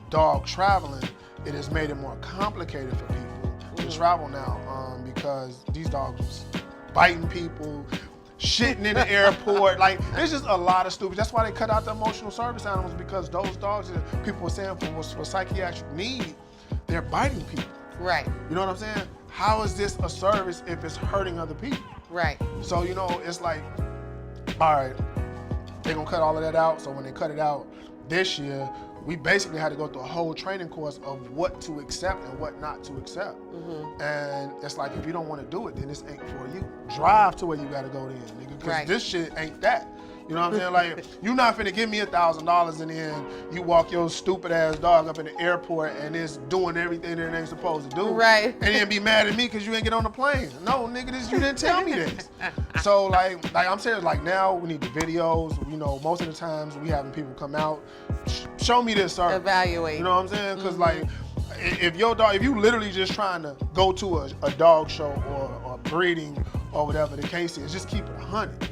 dog traveling, it has made it more complicated for people to travel now because these dogs was biting people, shitting in the airport. Like, there's just a lot of stupid. That's why they cut out the emotional service animals, because those dogs that people were saying for psychiatric need, they're biting people. Right. You know what I'm saying? How is this a service if it's hurting other people? Right. So, you know, it's like, all right, they're gonna cut all of that out. So when they cut it out this year, we basically had to go through a whole training course of what to accept and what not to accept. And it's like, if you don't want to do it, then this ain't for you. Drive to where you gotta go then, nigga, because this shit ain't that. You know what I'm saying? Like, you not finna give me $1,000 and then you walk your stupid ass dog up in the airport and it's doing everything that it ain't supposed to do. Right. And then be mad at me because you ain't get on the plane. No, nigga, you didn't tell me this. So like I'm serious, like now we need the videos. You know, most of the times we having people come out, show me this service. Evaluate. You know what I'm saying? Because like, if you literally just trying to go to a dog show or breeding or whatever the case is, just keep it 100.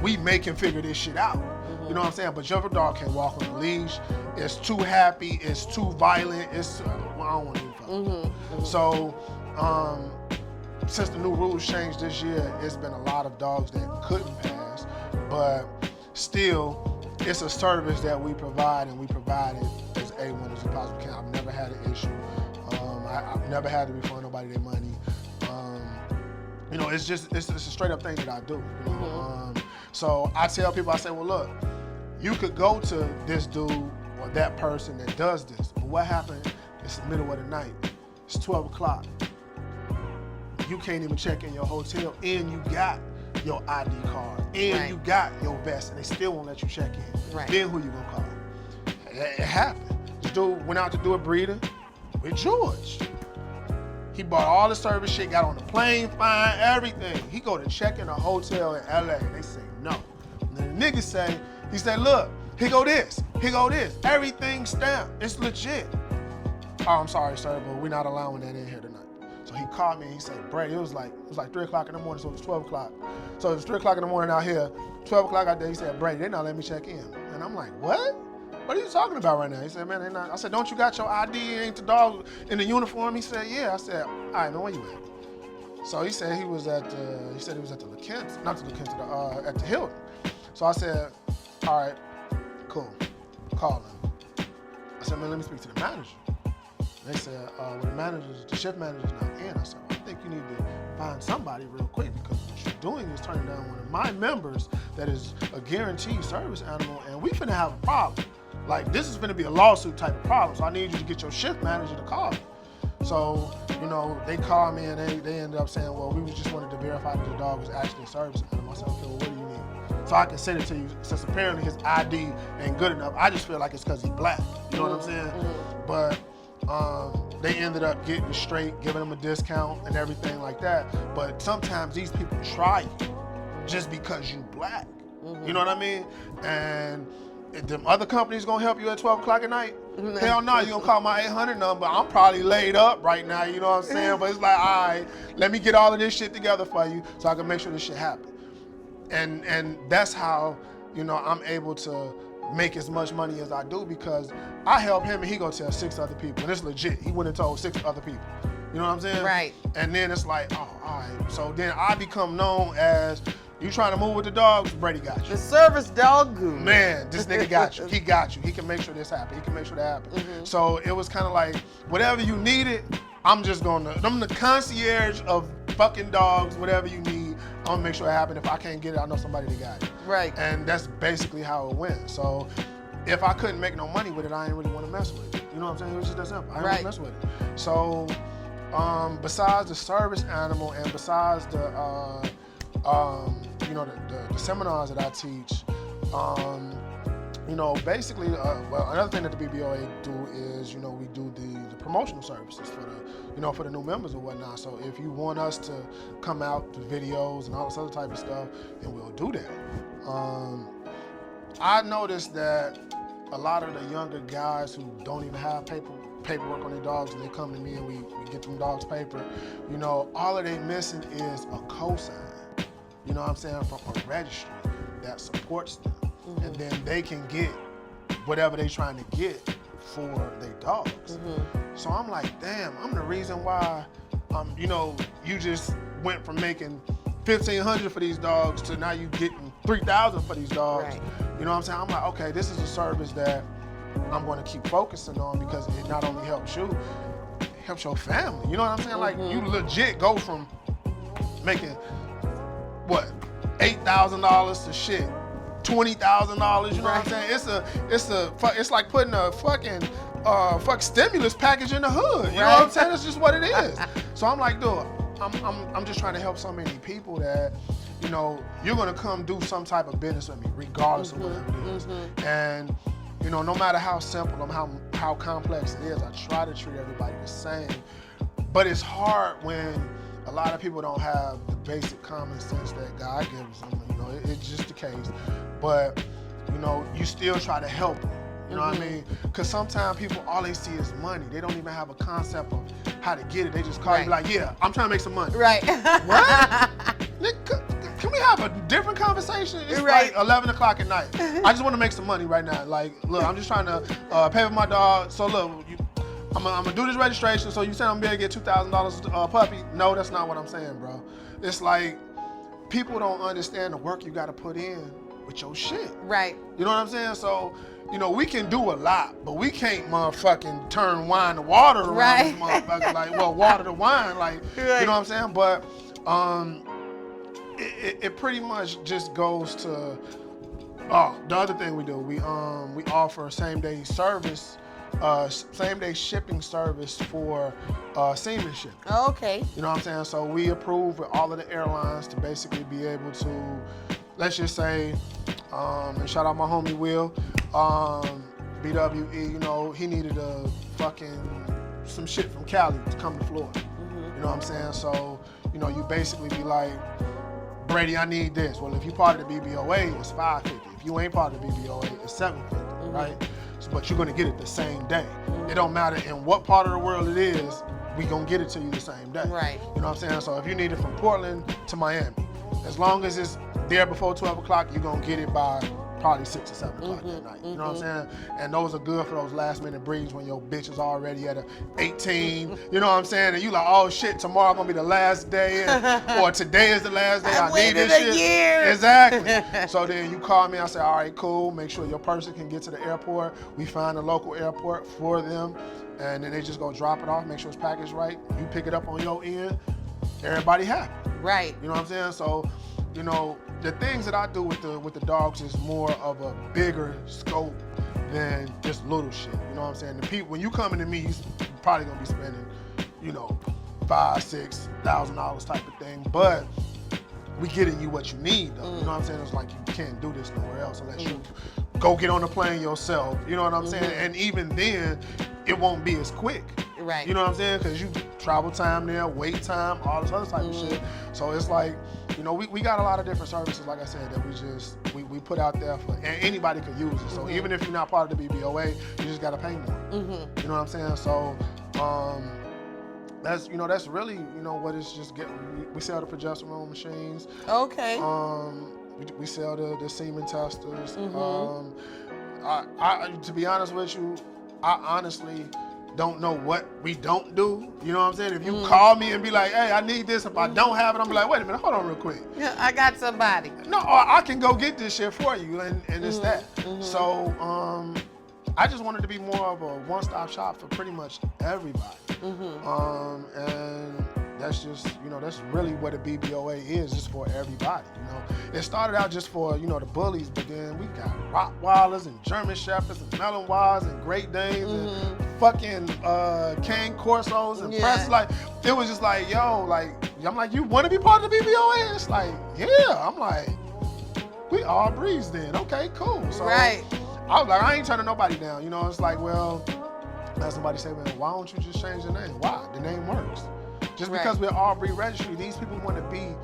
We can figure this shit out. You know what I'm saying? But your dog can't walk on a leash. It's too happy. It's too violent. It's, well, I don't want to even fuck. So, since the new rules changed this year, it's been a lot of dogs that couldn't pass. But still, it's a service that we provide, and we provide it as A1 as we possibly can. I've never had an issue. I've never had to refund nobody their money. You know, it's a straight up thing that I do. You know? So I tell people, I say, well, look, you could go to this dude or that person that does this, but what happened? It's the middle of the night. It's 12 o'clock. You can't even check in your hotel, and you got your ID card, and you got your vest, and they still won't let you check in. Right. Then who you gonna call? It happened. This dude went out to do a breeding with George. He bought all the service shit, got on the plane, fine, everything. He go to check in a hotel in LA, and they say no. And then the nigga say, he said, look, here go this, everything stamped, it's legit. Oh, I'm sorry, sir, but we're not allowing that in here tonight. So he called me and he said, Brady, it was like 3 o'clock in the morning, so it was 12 o'clock. So it was 3 o'clock in the morning out here, 12 o'clock out there. He said, Brady, they're not letting me check in. And I'm like, what? What are you talking about right now? He said, man, they're not. I said, don't you got your ID? Ain't the dog in the uniform? He said, yeah. I said, all right, man, where you at? So he said he was at the La Quinta, not the La Quinta, at the Hilton. So I said, all right, cool, call him. I said, man, let me speak to the manager. They said, well, the shift manager's not in. I said, well, I think you need to find somebody real quick, because what you're doing is turning down one of my members that is a guaranteed service animal, and we finna have a problem. Like, this is gonna be a lawsuit type of problem, so I need you to get your shift manager to call me. So, you know, they called me and they ended up saying, well, we just wanted to verify that the dog was actually a service animal. I said, okay, well, what do you need? So I can send it to you, since apparently his ID ain't good enough. I just feel like it's because he's black, you know what I'm saying? But they ended up getting straight, giving him a discount and everything like that. But sometimes these people try you just because you black, you know what I mean? And if them other companies gonna help you at 12 o'clock at night? Hell no, you gonna call my 800 number. I'm probably laid up right now, you know what I'm saying? But it's like, all right, let me get all of this shit together for you so I can make sure this shit happen. And that's how, you know, I'm able to make as much money as I do, because I help him and he gonna tell 6 other people. And it's legit. He went and told 6 other people. You know what I'm saying? Right. And then it's like, oh, all right. So then I become known as, you trying to move with the dogs, Brady got you. The service dog guru. Man, this nigga got you. He got you. He can make sure this happen. He can make sure that happen. So it was kind of like, whatever you needed, I'm the concierge of fucking dogs. Whatever you need, I'm gonna make sure it happen. If I can't get it, I know somebody that got it. Right. And that's basically how it went. So if I couldn't make no money with it, I didn't really want to mess with it. You know what I'm saying? It was just that simple. I didn't want to mess with it. So besides the service animal and besides the you know, the seminars that I teach, basically, well, another thing that the BBOA do is, we do the promotional services for the new members or whatnot. So if you want us to come out to videos and all this other type of stuff, then we'll do that. I noticed that a lot of the younger guys who don't even have paperwork on their dogs, and they come to me and we get them dogs paper, all of they missing is a cosign, from a registry that supports them. Mm-hmm. And then they can get whatever they trying to get for their dogs. Mm-hmm. So I'm like, damn, I'm the reason why, you just went from making $1,500 for these dogs to now you getting $3,000 for these dogs. Right. You know what I'm saying? I'm like, okay, this is a service that I'm going to keep focusing on because it not only helps you, it helps your family. You know what I'm saying? Mm-hmm. Like, you legit go from making, $8,000 to shit, $20,000. You know what I'm saying? It's like putting a fucking stimulus package in the hood. You know what I'm saying? It's just what it is. So I'm like, dude, I'm just trying to help so many people that, you're gonna come do some type of business with me, regardless of whatever it is. Mm-hmm. And no matter how simple and how complex it is, I try to treat everybody the same. But it's hard when a lot of people don't have the basic common sense that God gives them. It's just the case. But you still try to help them. You know what I mean? Because sometimes people, all they see is money. They don't even have a concept of how to get it. They just call you like, yeah, I'm trying to make some money. Right. What? Can we have a different conversation? It's like 11 o'clock at night. I just want to make some money right now. Like, look, I'm just trying to pay for my dog. So look, I'm gonna do this registration. So you said I'm gonna be able to get $2,000 puppy? No, that's not what I'm saying, bro. It's like people don't understand the work you got to put in with your shit. Right. You know what I'm saying? So, we can do a lot, but we can't motherfucking turn wine to water around this motherfucker. Like, water to wine. Like, you know what I'm saying? But it pretty much just goes to the other thing we do. We offer same-day service, same-day shipping service for seamanship. Okay. You know what I'm saying? So we approve with all of the airlines to basically be able to, let's just say, and shout out my homie Will, BWE, he needed some shit from Cali to come to Florida. Mm-hmm. You know what I'm saying? So, you basically be like, Brady, I need this. Well, if you part of the BBOA, it's $550. If you ain't part of the BBOA, it's $750, right? So, but you're gonna get it the same day. It don't matter in what part of the world it is, we gonna get it to you the same day. Right. You know what I'm saying? So if you need it from Portland to Miami, as long as it's there before 12 o'clock, you're gonna get it by probably 6 or 7 o'clock that night. You know what I'm saying? And those are good for those last minute breeds when your bitch is already at 18. You know what I'm saying? And you like, oh shit, tomorrow gonna be the last day, or today is the last day. I need this shit. Year. Exactly. So then you call me, I say, all right, cool. Make sure your person can get to the airport. We find a local airport for them, and then they just go drop it off, make sure it's packaged right. You pick it up on your end. Everybody happy. Right. You know what I'm saying? So, the things that I do with the dogs is more of a bigger scope than just little shit. You know what I'm saying? The people, when you coming to me, you're probably gonna be spending, $5,000-$6,000 type of thing. But we getting you what you need though. You know what I'm saying? It's like you can't do this nowhere else unless you go get on the plane yourself. You know what I'm saying? And even then, it won't be as quick. Right. You know what I'm saying? Because you travel time there, wait time, all this other type of shit. So it's like, we got a lot of different services, like I said, that we put out there for, and anybody could use it. So even if you're not part of the BBOA, you just got to pay more. You know what I'm saying? So that's really, what it's just getting. We sell the progesterone machines. Okay. We sell the semen testers. I to be honest with you, I honestly don't know what we don't do. You know what I'm saying? If you call me and be like, hey, I need this, if I don't have it, I'm like, wait a minute, hold on real quick. Yeah, I got somebody. No, I can go get this shit for you, and it's that. So I just wanted to be more of a one-stop shop for pretty much everybody. And that's just, that's really what a BBOA is, just for everybody, It started out just for, the bullies, but then we got Rottweilers and German Shepherds and Malinois and Great Danes and fucking Cane Corsos and Press. Like, it was just like, yo, like, I'm like, you want to be part of the BBOA? And it's like, yeah. I'm like, we all breeds then. Okay, cool. So, I was like, I ain't turning nobody down. You know, it's like, well, let somebody say, man, why don't you just change the name? Why? The name works. Just because we're all breed registry, these people want to be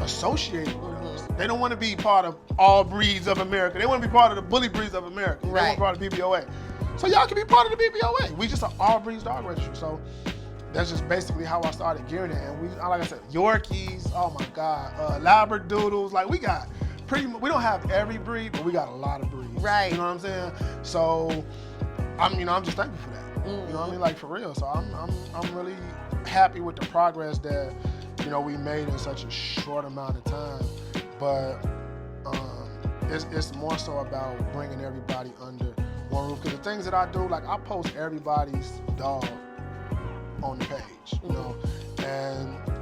associated with us. They don't want to be part of all breeds of America. They want to be part of the bully breeds of America. They want to be part of BBOA. So y'all can be part of the BBOA. We just an all breeds dog registry. So that's just basically how I started gearing it. And we, like I said, Yorkies, oh my God, Labradoodles, like we got we don't have every breed, but we got a lot of breeds. Right. You know what I'm saying? So I'm just thankful for that. You know what I mean? Like for real. So I'm really happy with the progress that, we made in such a short amount of time. But it's more so about bringing everybody under one roof. Because the things that I do, like I post everybody's dog on the page,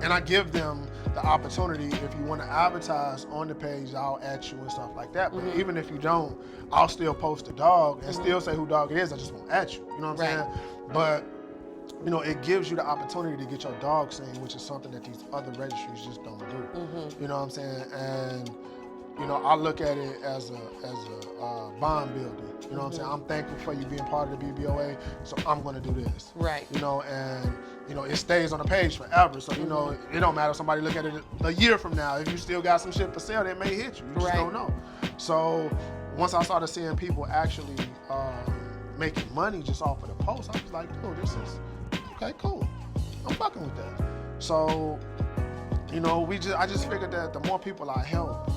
and I give them the opportunity. If you want to advertise on the page, I'll at you and stuff like that. But even if you don't, I'll still post the dog and still say who dog it is. I just won't at you. You know what I'm saying? But it gives you the opportunity to get your dog seen, which is something that these other registries just don't do. You know what I'm saying? And I look at it as a bond building. You know what I'm saying? I'm thankful for you being part of the BBOA, so I'm going to do this. Right. And it stays on the page forever. So it don't matter if somebody look at it a year from now. If you still got some shit for sale, that may hit you. You just don't know. So once I started seeing people actually making money just off of the post, I was like, dude, this is okay, cool. I'm fucking with that. So I just figured that the more people I help,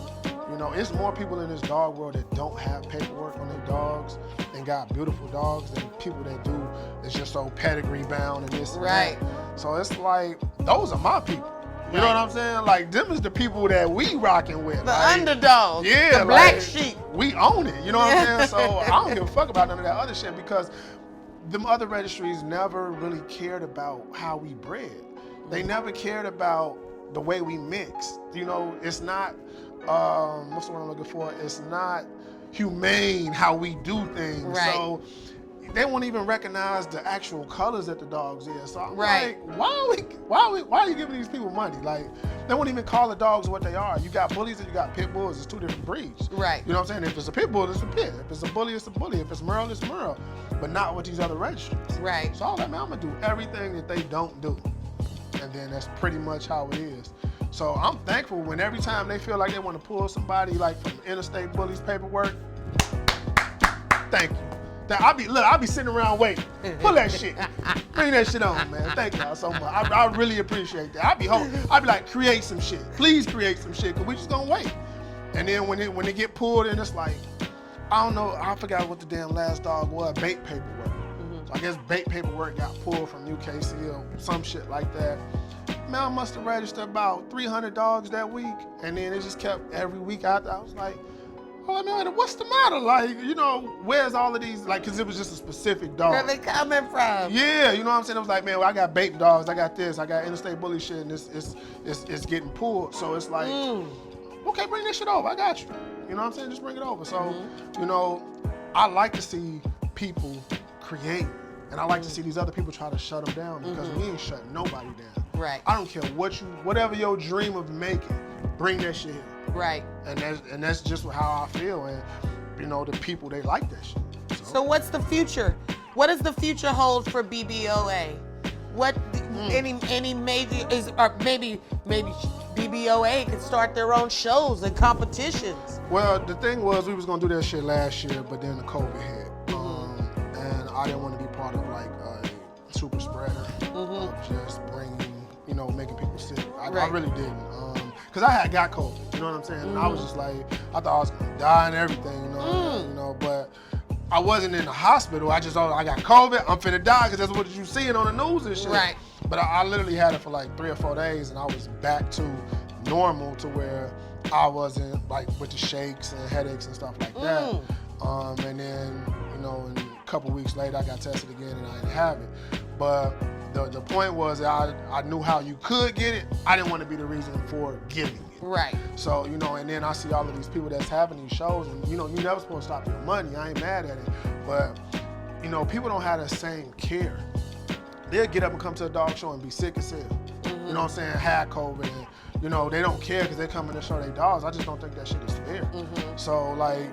it's more people in this dog world that don't have paperwork on their dogs and got beautiful dogs than people that do. It's just so pedigree bound and this and that. So it's like, those are my people. You know what I'm saying? Like, them is the people that we rocking with. The underdogs. Yeah. The black sheep. We own it. You know what I'm saying? So I don't give a fuck about none of that other shit because them other registries never really cared about how we bred. They never cared about the way we mix. It's not, what's the word I'm looking for? It's not humane how we do things. Right. So they won't even recognize the actual colors that the dogs is. So I'm like, why are you giving these people money? Like, they won't even call the dogs what they are. You got bullies and you got pit bulls. It's two different breeds. Right. You know what I'm saying? If it's a pit bull, it's a pit. If it's a bully, it's a bully. If it's Merle, it's Merle. But not with these other registries. Right. So I'm like, man, I'm gonna do everything that they don't do. And then that's pretty much how it is. So I'm thankful when every time they feel like they want to pull somebody like from Interstate Bullies paperwork, thank you. I'll be sitting around waiting. Pull that shit. Bring that shit on, man. Thank y'all so much. I really appreciate that. I'll be like, create some shit. Please create some shit, because we just gonna wait. And then when they get pulled in, it's like, I don't know, I forgot what the damn last dog was, bait paperwork. So I guess bait paperwork got pulled from UKC or some shit like that. Man, I must have registered about 300 dogs that week. And then it just kept every week after. I was like, oh man, what's the matter? Like, where's all of these? Like, cause it was just a specific dog. Where they coming from? Yeah, you know what I'm saying? I was like, man, well, I got bait dogs, I got this, I got interstate bully shit, and it's getting pulled. So it's like, okay, bring this shit over. I got you. You know what I'm saying? Just bring it over. So, I like to see people create, and I like to see these other people try to shut them down, because we ain't shutting nobody down. Right. I don't care whatever your dream of making, bring that shit here. Right. And that's just how I feel, and the people, they like that shit. So what's the future? What does the future hold for BBOA? What any major or maybe BBOA could start their own shows and competitions? Well, the thing was, we was gonna do that shit last year, but then the COVID hit, and I didn't want to be part of like a super spreader of just bringing, making people sick. I really didn't, because I had got COVID. You know what I'm saying? And I was just like, I thought I was gonna die and everything, but I wasn't in the hospital. I got COVID. I'm finna die, because that's what you seeing on the news and shit. Right. But I literally had it for like 3 or 4 days, and I was back to normal, to where I wasn't like with the shakes and headaches and stuff like that. And then, and a couple weeks later, I got tested again, and I didn't have it. But the point was that I knew how you could get it. I didn't want to be the reason for getting it. Right. So, and then I see all of these people that's having these shows, and you never supposed to stop your money. I ain't mad at it. But, people don't have the same care. They'll get up and come to a dog show and be sick as hell. You know what I'm saying? Had COVID, and they don't care because they come in to show their dogs. I just don't think that shit is fair. So like,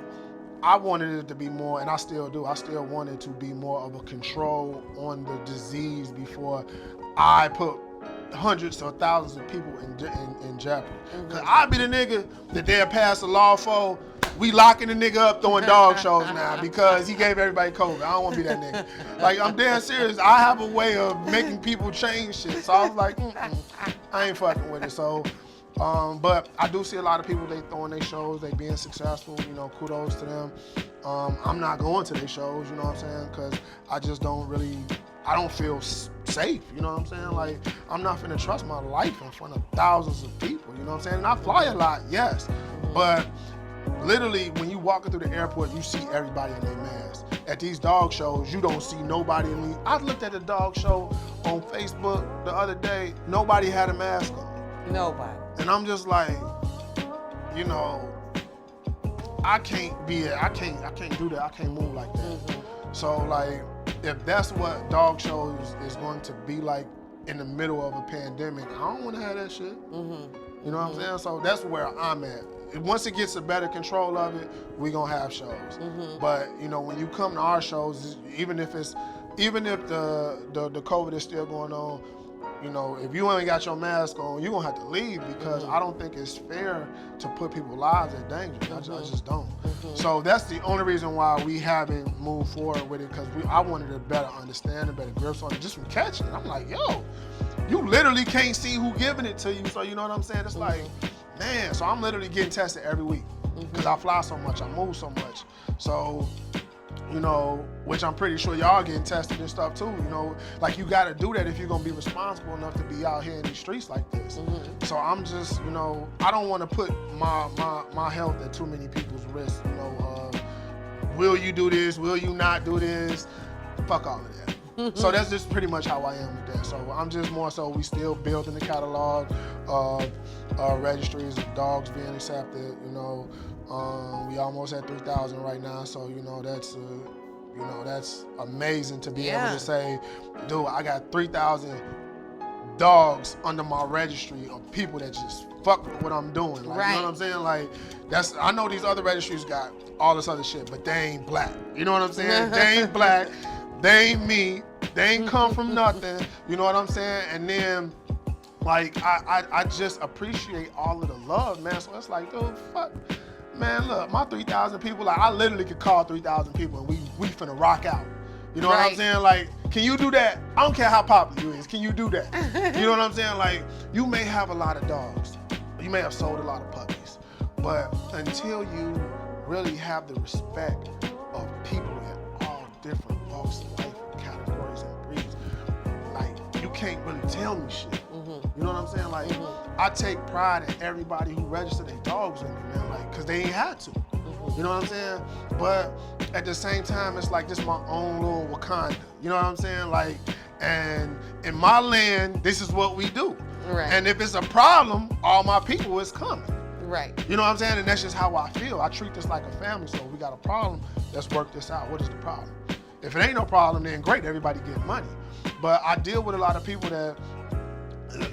I wanted it to be more, and I still do. I still wanted to be more of a control on the disease before I put hundreds or thousands of people in jeopardy. Cause I'd be the nigga that they'll pass a law for. We locking the nigga up throwing dog shows now because he gave everybody COVID. I don't want to be that nigga. Like, I'm dead serious. I have a way of making people change shit. So I was like, I ain't fucking with it. So, but I do see a lot of people, they throwing their shows, they being successful, you know, kudos to them. I'm not going to their shows, you know what I'm saying? Cause I just don't really, I don't feel safe, you know what I'm saying? Like, I'm not finna trust my life in front of thousands of people, you know what I'm saying? And I fly a lot, yes, but literally, when you walking through the airport, you see everybody in their masks. At these dog shows, you don't see nobody in these. I looked at the dog show on Facebook the other day. Nobody had a mask on. Nobody. And I'm just like, you know, I can't do that. I can't move like that. So like, if that's what dog shows is going to be like in the middle of a pandemic, I don't want to have that shit. You know what I'm saying? So that's where I'm at. Once it gets a better control of it, we gonna have shows. But you know, when you come to our shows, even if the COVID is still going on, you know, if you ain't got your mask on, you're gonna have to leave because I don't think it's fair to put people's lives in danger. I just don't. So that's the only reason why we haven't moved forward with it, because I wanted a better understanding, better grips on it, just from catching it. I'm like, yo, you literally can't see who giving it to you. So you know what I'm saying? It's like, man, so I'm literally getting tested every week because I fly so much, I move so much. So, you know, which I'm pretty sure y'all getting tested and stuff too, you know, like you gotta do that if you're gonna be responsible enough to be out here in these streets like this. So I'm just, you know, I don't wanna put my health at too many people's risk, you know, will you do this, will you not do this, fuck all of that. So that's just pretty much how I am with that. So I'm just more so, we still building the catalog of registries of dogs being accepted, you know. We almost at 3,000 right now, so you know that's amazing to be able to say, dude, I got 3,000 dogs under my registry of people that just fuck with what I'm doing. Like, you know what I'm saying? Like, I know these other registries got all this other shit, but they ain't black. You know what I'm saying? They ain't black. They ain't me. They ain't come from nothing. You know what I'm saying? And then, like, I just appreciate all of the love, man. So it's like, dude, fuck. Man, look, my 3,000 people, like, I literally could call 3,000 people and we finna rock out. You know what I'm saying? Like, can you do that? I don't care how popular you is. Can you do that? You know what I'm saying? Like, you may have a lot of dogs. You may have sold a lot of puppies. But until you really have the respect of people in all different walks of life, categories and breeds, like, you can't really tell me shit. You know what I'm saying? Like, I take pride in everybody who registered their dogs with me, man, like, cause they ain't had to. You know what I'm saying? But at the same time, it's like this my own little Wakanda. You know what I'm saying? Like, and in my land, this is what we do. Right. And if it's a problem, all my people is coming. Right. You know what I'm saying? And that's just how I feel. I treat this like a family. So if we got a problem, let's work this out. What is the problem? If it ain't no problem, then great, everybody get money. But I deal with a lot of people that,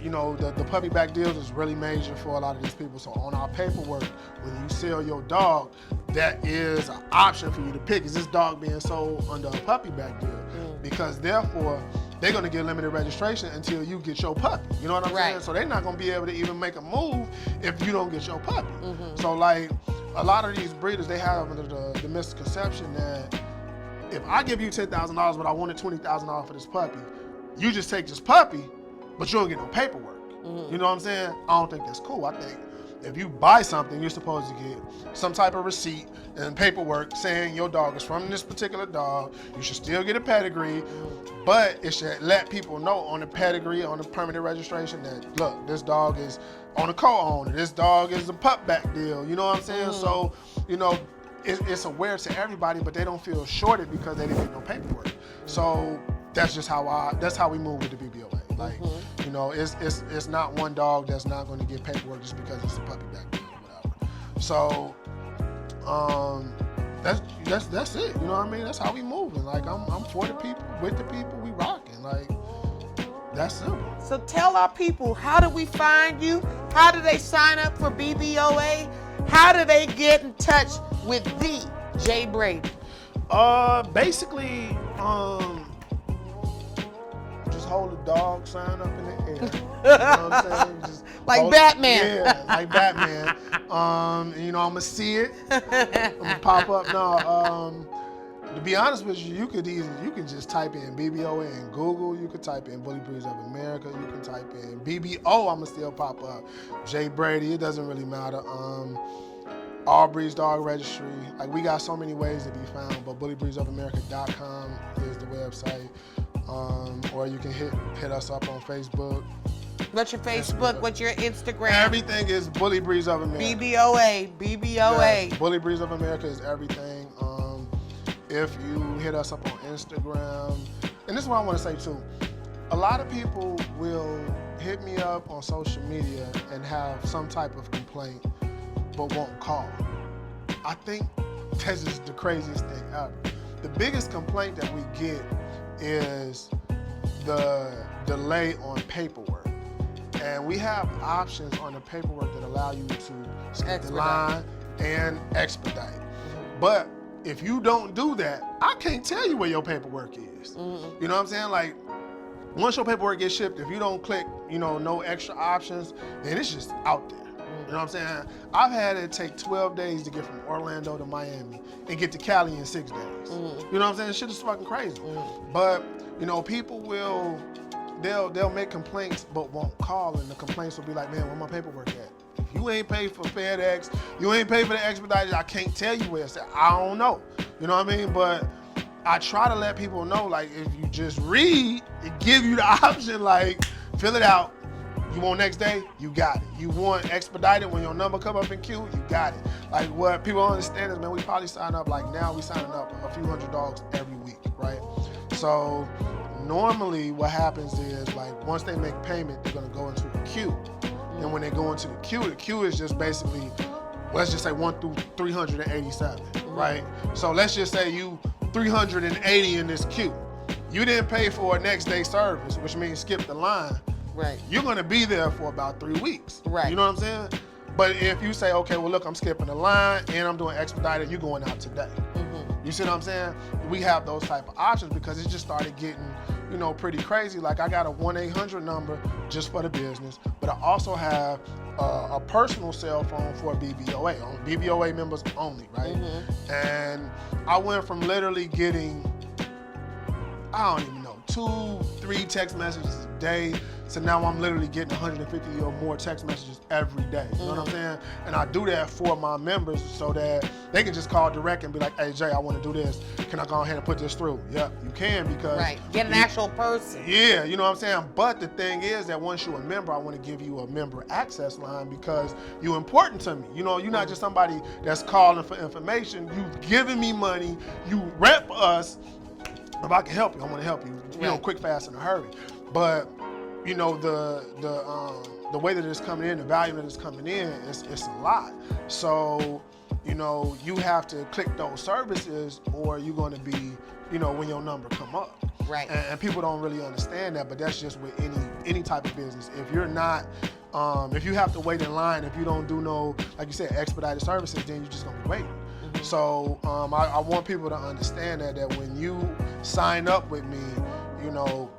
you know, the puppy back deals is really major for a lot of these people. So on our paperwork, when you sell your dog, that is an option for you to pick. Is this dog being sold under a puppy back deal? Because therefore, they're gonna get limited registration until you get your puppy. You know what I'm saying? So they're not gonna be able to even make a move if you don't get your puppy. So like, a lot of these breeders, they have the misconception that if I give you $10,000 but I wanted $20,000 for this puppy, you just take this puppy, but you don't get no paperwork. You know what I'm saying? I don't think that's cool. I think if you buy something, you're supposed to get some type of receipt and paperwork saying your dog is from this particular dog. You should still get a pedigree, but it should let people know on the pedigree, on the permanent registration that, look, this dog is on a co-owner. This dog is a pup back deal. You know what I'm saying? So, you know, it's aware to everybody, but they don't feel shorted because they didn't get no paperwork. So that's just how we move with the BBOA. Like, you know, it's not one dog that's not going to get paperwork just because it's a puppy back deal or whatever. So, that's it. You know what I mean? That's how we moving. Like, I'm for the people, with the people, we rocking. Like, that's simple. So tell our people, how do we find you? How do they sign up for BBOA? How do they get in touch with the Jaiye Brady. Basically, just hold the dog sign up in the air. You know what I'm saying? Just Like Batman. Yeah, like Batman. You know, I'm gonna see it. I'm gonna pop up. No, to be honest with you, you can just type in BBOA in Google. You could type in Bully Registries of America. You can type in BBO. I'ma still pop up. Jaiye Brady. It doesn't really matter. Aubrey's Dog Registry. Like, we got so many ways to be found, but bullyregistriesofamerica.com is the website. Or you can hit us up on Facebook. What's your Facebook? What's your Instagram? Everything is Bully Registries of America. BBOA. Yes, Bully Registries of America is everything. If you hit us up on Instagram, and this is what I want to say too, a lot of people will hit me up on social media and have some type of complaint, but won't call. I think this is the craziest thing ever. The biggest complaint that we get is the delay on paperwork. And we have options on the paperwork that allow you to skip the line and expedite. But if you don't do that, I can't tell you where your paperwork is. You know what I'm saying? Like, once your paperwork gets shipped, if you don't click, no extra options, then it's just out there. You know what I'm saying? I've had it take 12 days to get from Orlando to Miami and get to Cali in 6 days. You know what I'm saying? Shit is fucking crazy. But, people they'll make complaints but won't call, and the complaints will be like, man, where my paperwork at? If you ain't paid for FedEx, you ain't paid for the expedited, I can't tell you where it's at. I don't know. You know what I mean? But I try to let people know, like, if you just read, it give you the option, like, fill it out. You want next day? You got it. You want expedited when your number come up in queue? You got it. Like, what people don't understand is, man, we probably sign up, like, now we signing up a few hundred dogs every week, right? So normally what happens is, like, once they make payment, they're gonna go into the queue. And when they go into the queue is just basically, let's just say 1 through 387, right? So let's just say you 380 in this queue. You didn't pay for a next day service, which means skip the line. Right. You're gonna be there for about 3 weeks. Right. You know what I'm saying? But if you say, okay, well, look, I'm skipping the line and I'm doing expedited, you're going out today. You see what I'm saying? We have those type of options because it just started getting, pretty crazy. Like, I got a 1-800 number just for the business, but I also have a personal cell phone for BBOA, on BBOA members only, right? And I went from literally getting, I don't even know, 2-3 text messages a day. So now I'm literally getting 150 or more text messages every day. You know what I'm saying? And I do that for my members so that they can just call direct and be like, hey, Jay, I want to do this. Can I go ahead and put this through? Yep, you can, because... Right, get an actual person. Yeah, you know what I'm saying? But the thing is that once you're a member, I want to give you a member access line because you're important to me. You're not just somebody that's calling for information. You've given me money. You rep us. If I can help you, I want to help you. Quick, fast, in a hurry. But... the way that it's coming in, the value that it's coming in, it's a lot. So, you have to click those services or you're going to be, when your number come up. Right. And people don't really understand that, but that's just with any type of business. If you're not, if you have to wait in line, if you don't do no, like you said, expedited services, then you're just going to be waiting. So I want people to understand that when you sign up with me,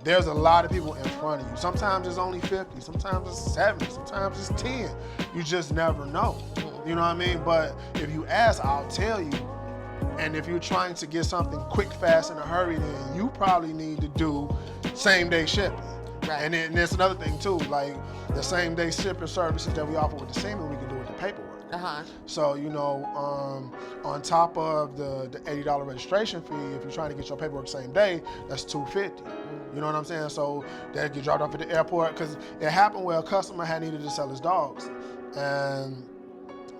there's a lot of people in front of you. Sometimes it's only 50, sometimes it's 70, sometimes it's 10. You just never know. You know what I mean? But if you ask, I'll tell you. And if you're trying to get something quick, fast, in a hurry, then you probably need to do same-day shipping. Right. And then there's another thing too, like the same-day shipping services that we offer with the semen, we can do with the paperwork. So, on top of the $80 registration fee, if you're trying to get your paperwork same day, that's $250. You know what I'm saying? So that get dropped off at the airport, because it happened where a customer had needed to sell his dogs, and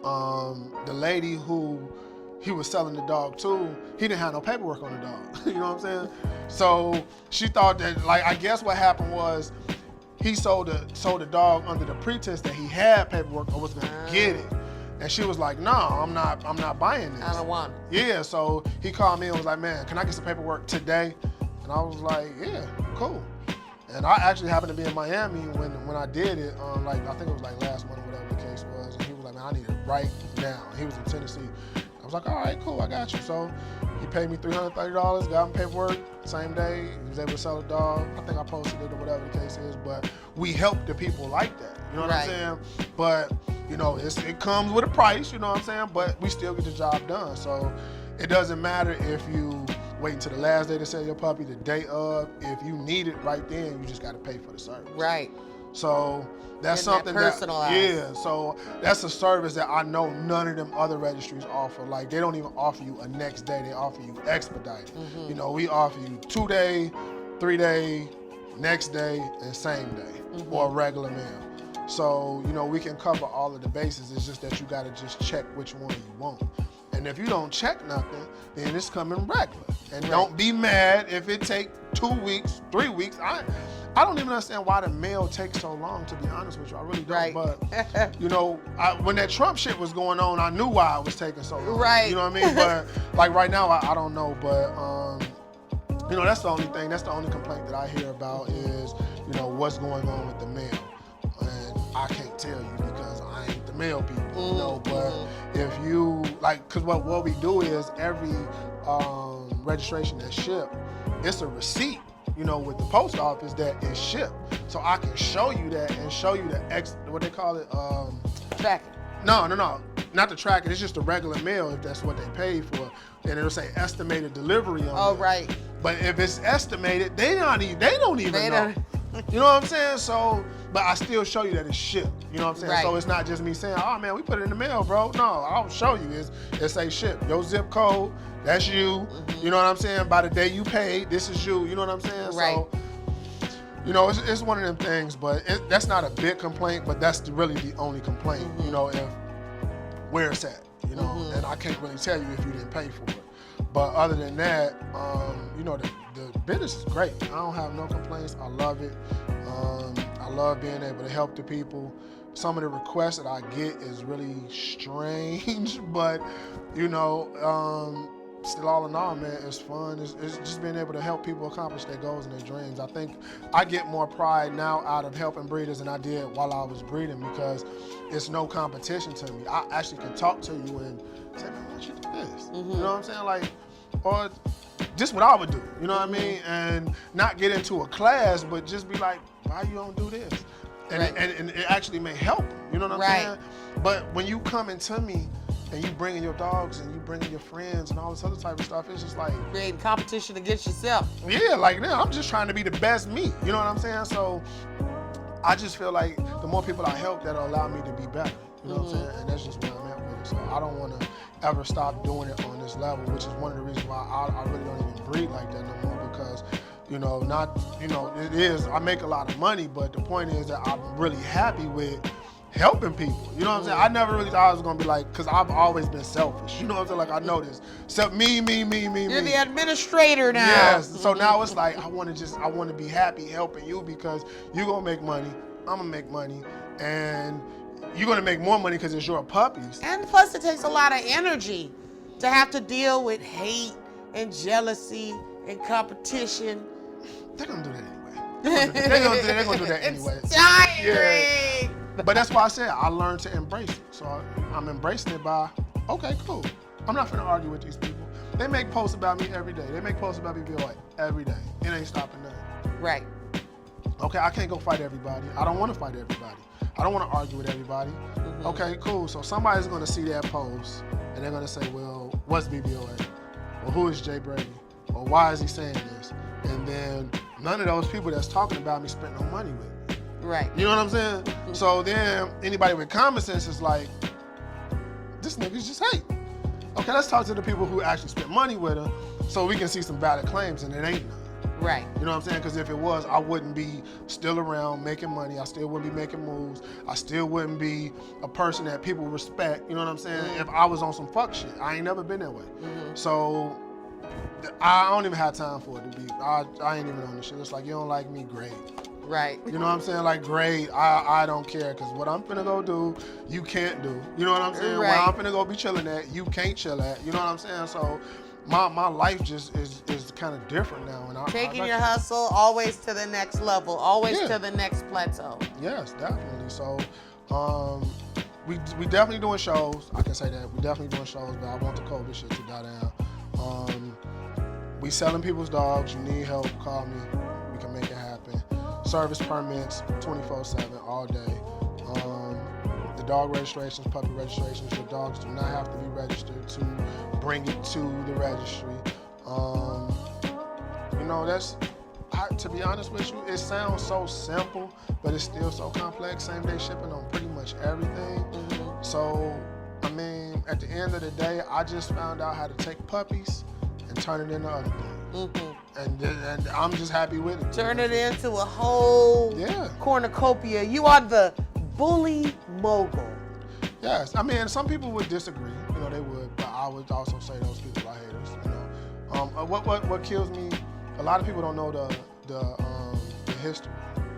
the lady who he was selling the dog to, he didn't have no paperwork on the dog. You know what I'm saying? So she thought that, like, I guess what happened was he sold the dog under the pretense that he had paperwork or was gonna get it. And she was like, no, I'm not buying this. I don't want it. Yeah, so he called me and was like, man, can I get some paperwork today? And I was like, yeah, cool. And I actually happened to be in Miami when I did it, I think it was like last month or whatever the case was. And he was like, man, I need it right now. He was in Tennessee. I was like, all right, cool, I got you. So he paid me $330, got him paperwork, same day. He was able to sell a dog. I think I posted it or whatever the case is, but we help the people like that. You know what I'm saying? But, you know, it comes with a price, you know what I'm saying? But we still get the job done. So it doesn't matter if you wait until the last day to sell your puppy, the day of. If you need it right then, you just got to pay for the service. Right. So that's something so that's a service that I know none of them other registries offer. Like, they don't even offer you a next day, they offer you expedited. You know, we offer you 2 day, 3 day, next day, and same day, or a regular mail. So, you know, we can cover all of the bases. It's just that you gotta just check which one you want. And if you don't check nothing, then it's coming regular. And don't be mad if it take 2 weeks, 3 weeks. I don't even understand why the mail takes so long, to be honest with you. I really don't. But, you know, when that Trump shit was going on, I knew why it was taking so long. Right. You know what I mean? But, like, right now, I don't know. But, you know, that's the only thing, that's the only complaint that I hear about is, you know, what's going on with the mail. And I can't tell you because I ain't the mail people, you know. But if you, like, because what we do is every registration that's shipped, it's a receipt, you know, with the post office that is shipped. So I can show you that and show you the what they call it? Tracking. No, not the tracking. It's just the regular mail if that's what they paid for. And it'll say estimated delivery on it. Oh, right. But if it's estimated, they don't even know. You know what I'm saying? So, but I still show you that it's shipped. You know what I'm saying? Right. So it's not just me saying, oh man, we put it in the mail, bro. No, I'll show you. It say shipped. Your zip code, that's you. You know what I'm saying? By the day you paid, this is you. You know what I'm saying? Right. So, you know, it's one of them things, but that's not a big complaint, but that's really the only complaint, you know, if where it's at, you know, and I can't really tell you if you didn't pay for it. But other than that, you know, the business is great. I don't have no complaints. I love it. I love being able to help the people. Some of the requests that I get is really strange, but, you know, still all in all, man, it's fun. It's just being able to help people accomplish their goals and their dreams. I think I get more pride now out of helping breeders than I did while I was breeding because it's no competition to me. I actually can talk to you and say, man, why don't you do this? You know what I'm saying? Like, or just what I would do, you know what I mean? And not get into a class, but just be like, why you don't do this? And, and it actually may help, you know what I'm saying? But when you come into me and you bringing your dogs and you bringing your friends and all this other type of stuff, it's just like creating competition against yourself. Yeah, like now I'm just trying to be the best me. You know what I'm saying? So I just feel like the more people I help, that'll allow me to be better. You know what I'm saying? And that's just where I'm at with it. So I don't want to ever stop doing it on this level, which is one of the reasons why I really don't even breed like that no more because, you know, it is, I make a lot of money, but the point is that I'm really happy with helping people. You know what I'm saying? I never really thought I was gonna be like, cause I've always been selfish. You know what I'm saying? Like I know this. Except me. You're the administrator now. Yes. So now it's like I want to be happy helping you because you're gonna make money. I'm gonna make money, and you're gonna make more money because it's your puppies. And plus, it takes a lot of energy to have to deal with hate and jealousy and competition. They're gonna do that anyway. They're gonna do that anyway. It's tiring. Yeah. But that's why I said I learned to embrace it. So I'm embracing it by, okay, cool. I'm not finna argue with these people. They make posts about me every day. They make posts about BBOA every day. It ain't stopping nothing. Right. Okay, I can't go fight everybody. I don't want to fight everybody. I don't want to argue with everybody. Okay, cool. So somebody's gonna see that post and they're gonna say, well, what's BBOA? Well, who is Jaiye Brady? Or why is he saying this? And then none of those people that's talking about me spent no money with me. Right. You know what I'm saying? So then anybody with common sense is like, this nigga's just hate. Okay, let's talk to the people who actually spent money with her so we can see some valid claims, and it ain't none. Right. You know what I'm saying? Because if it was, I wouldn't be still around making money. I still wouldn't be making moves. I still wouldn't be a person that people respect. You know what I'm saying? If I was on some fuck shit. I ain't never been that way. So I don't even have time for it to be. I ain't even on this shit. It's like, you don't like me, great. Right. You know what I'm saying? Like, great, I don't care, because what I'm finna go do, you can't do. You know what I'm saying? Right. Where I'm finna go be chilling at, you can't chill at. You know what I'm saying? So my life just is kind of different now. And Taking your hustle always to the next level, always to the next plateau. Yes, definitely. So we definitely doing shows. I can say that. We definitely doing shows, but I want the COVID shit to die down. We selling people's dogs. You need help, call me. We can make it happen. Service permits, 24/7, all day. The dog registrations, puppy registrations, your dogs do not have to be registered to bring it to the registry. To be honest with you, it sounds so simple, but it's still so complex. Same day shipping on pretty much everything. Mm-hmm. So, I mean, at the end of the day, I just found out how to take puppies and turn it into other things. Mm-hmm. And I'm just happy with it. Turn it into a whole cornucopia. You are the bully mogul. Yes, I mean, some people would disagree. They would, but I would also say those people are haters. What kills me? A lot of people don't know the history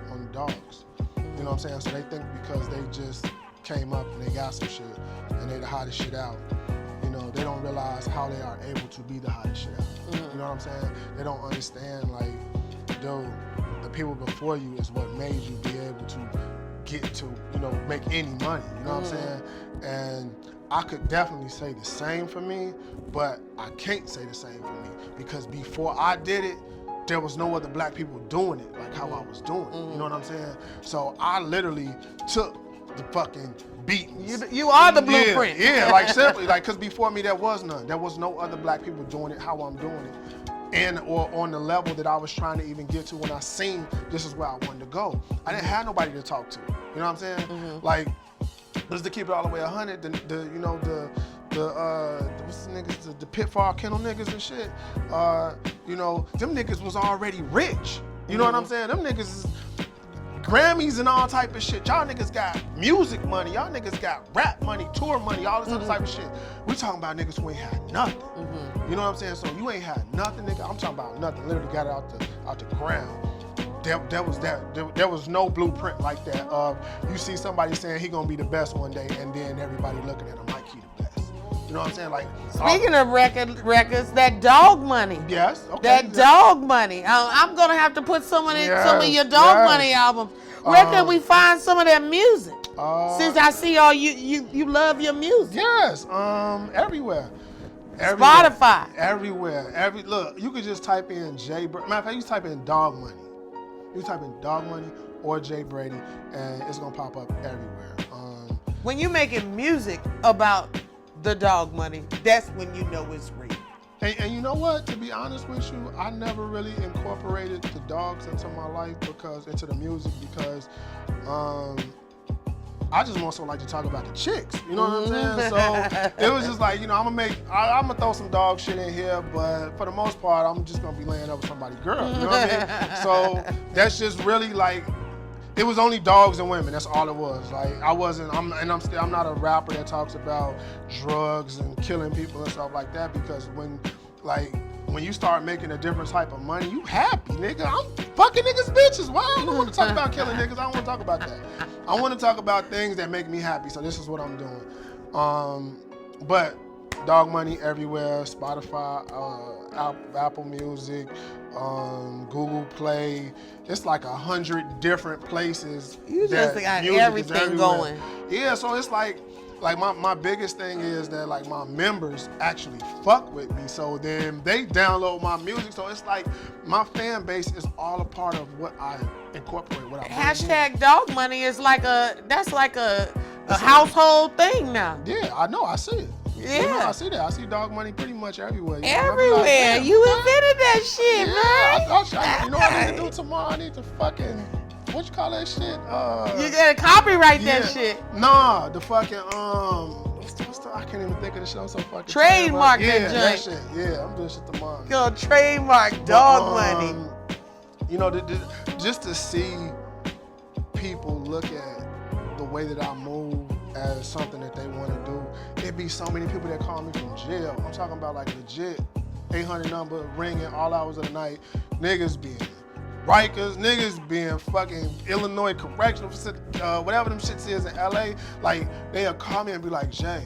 on the dogs. You know what I'm saying? So they think because they just came up and they got some shit and they the hottest shit out. They don't realize how they are able to be the hottest shit out. You know what I'm saying? They don't understand, like, dude, the people before you is what made you be able to get to, make any money. You know what I'm saying? And I could definitely say the same for me, but I can't say the same for me because before I did it, there was no other black people doing it like how I was doing it. You know what I'm saying? So I literally took the fucking beatings. You are the blueprint. Yeah, like simply, like, because before me there was none. There was no other black people doing it how I'm doing it. And or on the level that I was trying to even get to when I seen this is where I wanted to go. I didn't have nobody to talk to. You know what I'm saying? Like, just to keep it all the way 100, what's the niggas, the Pitfall Kennel niggas and shit, them niggas was already rich. You know what I'm saying? Them niggas is Grammys and all type of shit. Y'all niggas got music money. Y'all niggas got rap money, tour money, all this other type of shit. We talking about niggas who ain't had nothing. You know what I'm saying? So you ain't had nothing, nigga. I'm talking about nothing. Literally got it out the ground. There was no blueprint like that of you see somebody saying he gonna be the best one day and then everybody looking at him like he the best. You know what I'm saying? Like, speaking of records, that dog money. Yes. Okay. That dog money. I'm gonna have to put some of your dog money albums. Where can we find some of that music? Since I see all you love your music. Yes. Everywhere. Spotify. Everywhere. Look, you could just type in Jaiye Brady. Matter of fact, you type in dog money. You type in dog money or Jaiye Brady, and it's gonna pop up everywhere. When you're making music about the dog money, that's when you know it's real. And you know what? To be honest with you, I never really incorporated the dogs into my life into the music because I just more so like to talk about the chicks. You know what I'm saying? So it was just like, I'm gonna throw some dog shit in here, but for the most part, I'm just gonna be laying up with somebody's girl. You know what I mean? So that's just really like, it was only dogs and women. That's all it was. Like I'm not a rapper that talks about drugs and killing people and stuff like that because when you start making a different type of money, you happy, nigga. I'm fucking niggas bitches. Why? I don't want to talk about killing niggas. I don't want to talk about that. I want to talk about things that make me happy. So this is what I'm doing. But dog money everywhere. Spotify, Apple Music, Google Play. It's like 100 different places. You just got everything going. Yeah, so it's like my biggest thing is that like my members actually fuck with me, so then they download my music. So it's like my fan base is all a part of what I incorporate. What I hashtag dog money is that's like a household thing now. Yeah, I know. I see it. Yeah, I see that. I see dog money pretty much everywhere. Everywhere. Like, you invented that shit, man. I what I need to do tomorrow? I need to fucking, what you call that shit? You gotta copyright that shit. Nah, the fucking I can't even think of the shit. I'm so fucking trademark that joint. That shit. Yeah, I'm doing shit tomorrow. Go trademark dog money. Just to see people look at the way that I move as something that they want to do. It be so many people that call me from jail. I'm talking about like legit 800 number ringing all hours of the night. Niggas being Rikers, niggas being fucking Illinois correctional, whatever them shits is in LA. Like, they'll call me and be like, Jay,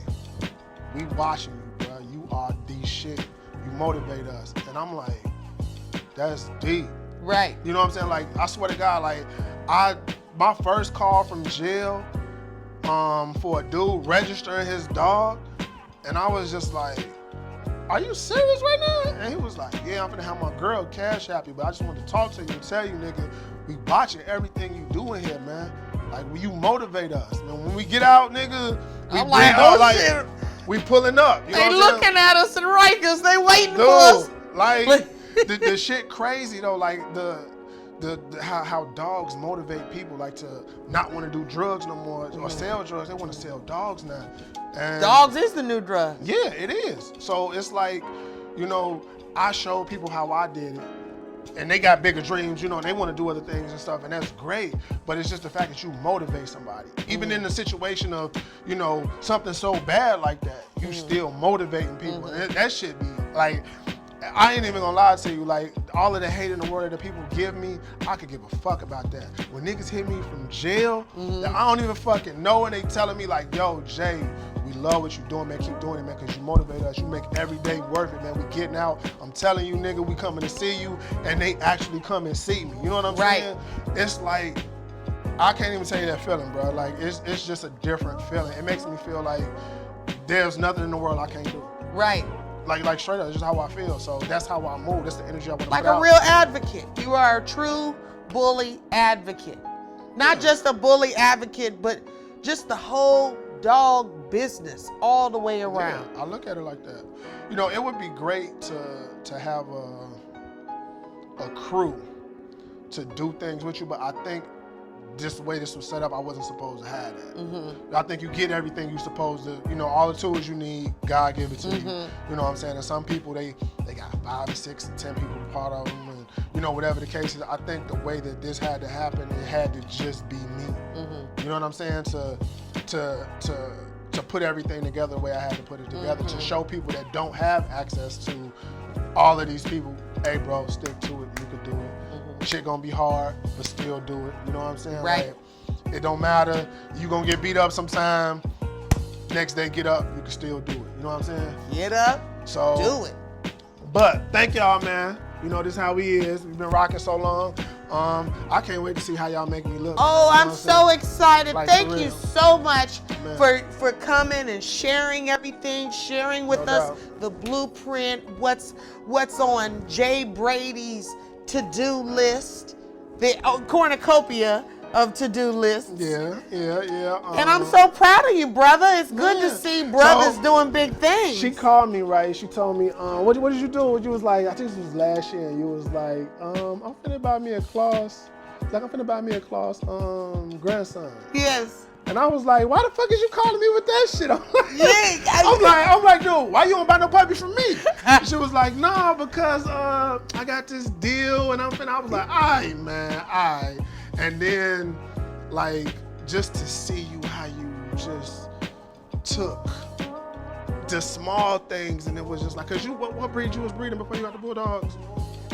we watching you, bro. You are the shit. You motivate us. And I'm like, that's deep. Right. You know what I'm saying? Like, I swear to God, like, my first call from jail, for a dude registering his dog, and I was just like, are you serious right now? And he was like, yeah, I'm finna have my girl cash happy, but I just wanted to talk to you and tell you, nigga, we watching everything you doing here, man. Like, will you motivate us? And when we get out, nigga, we I'm like, oh shit. We pulling up. You They know what looking at us in Rikers. They waiting Dude, for us. like, the shit crazy though. Like how dogs motivate people, like to not want to do drugs no more or sell drugs. They want to sell dogs now. And Dogs is the new drug. yeah, it is. So it's like, you know, I showed people how I did it. And they got bigger dreams, you know, and they want to do other things and stuff, and that's great. But it's just the fact that you motivate somebody. Even in the situation of, you know, something so bad like that, you still motivating people. And that shit be like, I ain't even gonna lie to you, like, all of the hate in the world that people give me, I could give a fuck about that. When niggas hit me from jail, that I don't even fucking know, and they telling me like, yo, Jay, we love what you doing, man, keep doing it, man, because you motivate us, you make every day worth it, man, we getting out, I'm telling you, nigga, we coming to see you, and they actually come and see me, you know what I'm saying? It's like, I can't even tell you that feeling, bro, like, it's just a different feeling. It makes me feel like there's nothing in the world I can't do. Right. Like straight up, it's just how I feel. So that's how I move. That's the energy I want to Like put a out. real advocate. You are a true bully advocate. Not just a bully advocate, but just the whole dog business all the way around. Yeah, I look at it like that. You know, it would be great to have a crew to do things with you, but I think just the way this was set up, I wasn't supposed to have that. I think you get everything you're supposed to, you know, all the tools you need, God give it to you. You know what I'm saying? And some people, they got 5, 6, 10 people part of them, and, you know, whatever the case is. I think the way that this had to happen, it had to just be me. You know what I'm saying? To put everything together the way I had to put it together, to show people that don't have access to all of these people, hey, bro, stick to it, you could do it. Shit gonna be hard, but still do it. You know what I'm saying? Right. Like, it don't matter. You gonna get beat up sometime. Next day, get up. You can still do it. You know what I'm saying? Get up, So do it. But thank y'all, man. You know, this is how we is. We've been rocking so long. I can't wait to see how y'all make me look. Oh, You know I'm what so saying? excited. Like, Thank for you real. so much Man. for coming and sharing everything, sharing with No us doubt. the blueprint, what's on Jaiye Brady's to-do list, the cornucopia of to-do lists. Yeah. And I'm so proud of you, brother. It's good to Man. see brothers So, doing big things. She called me, right? She told me, what did you do? You was like, I think this was last year, and you was like, I'm finna buy me a Claus, grandson. Yes. And I was like, why the fuck is you calling me with that shit? I'm Yeah, I'm like, dude, why you don't buy no puppy from me? She was like, nah, because I got this deal, and I was like, all right, man, all right. And then, like, just to see you, how you just took the small things, and it was just like, cause what breed you was breeding before you got the Bulldogs?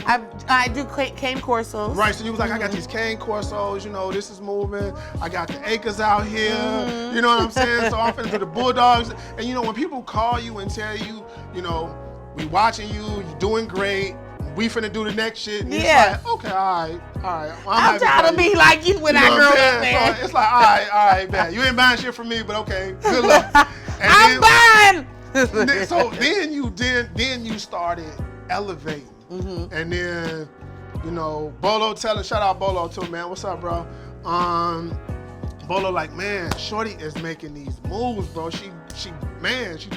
I do cane corsos. Right, so you was like, I got these cane corsos, you know, this is moving. I got the acres out here, you know what I'm saying? So I'm finna do the Bulldogs. And you know, when people call you and tell you, you know, we watching you, you're doing great, we finna do the next shit. And Yeah. It's like, okay, all right. Well, I'm trying to be like you when you know I what grow I'm up, saying? man. So it's like, all right, man. You ain't buying shit from me, but okay, good luck. And I'm buying. so then you started elevating. And then, you know, Bolo shout out Bolo too, man. What's up, bro? Bolo like, man, Shorty is making these moves, bro. She's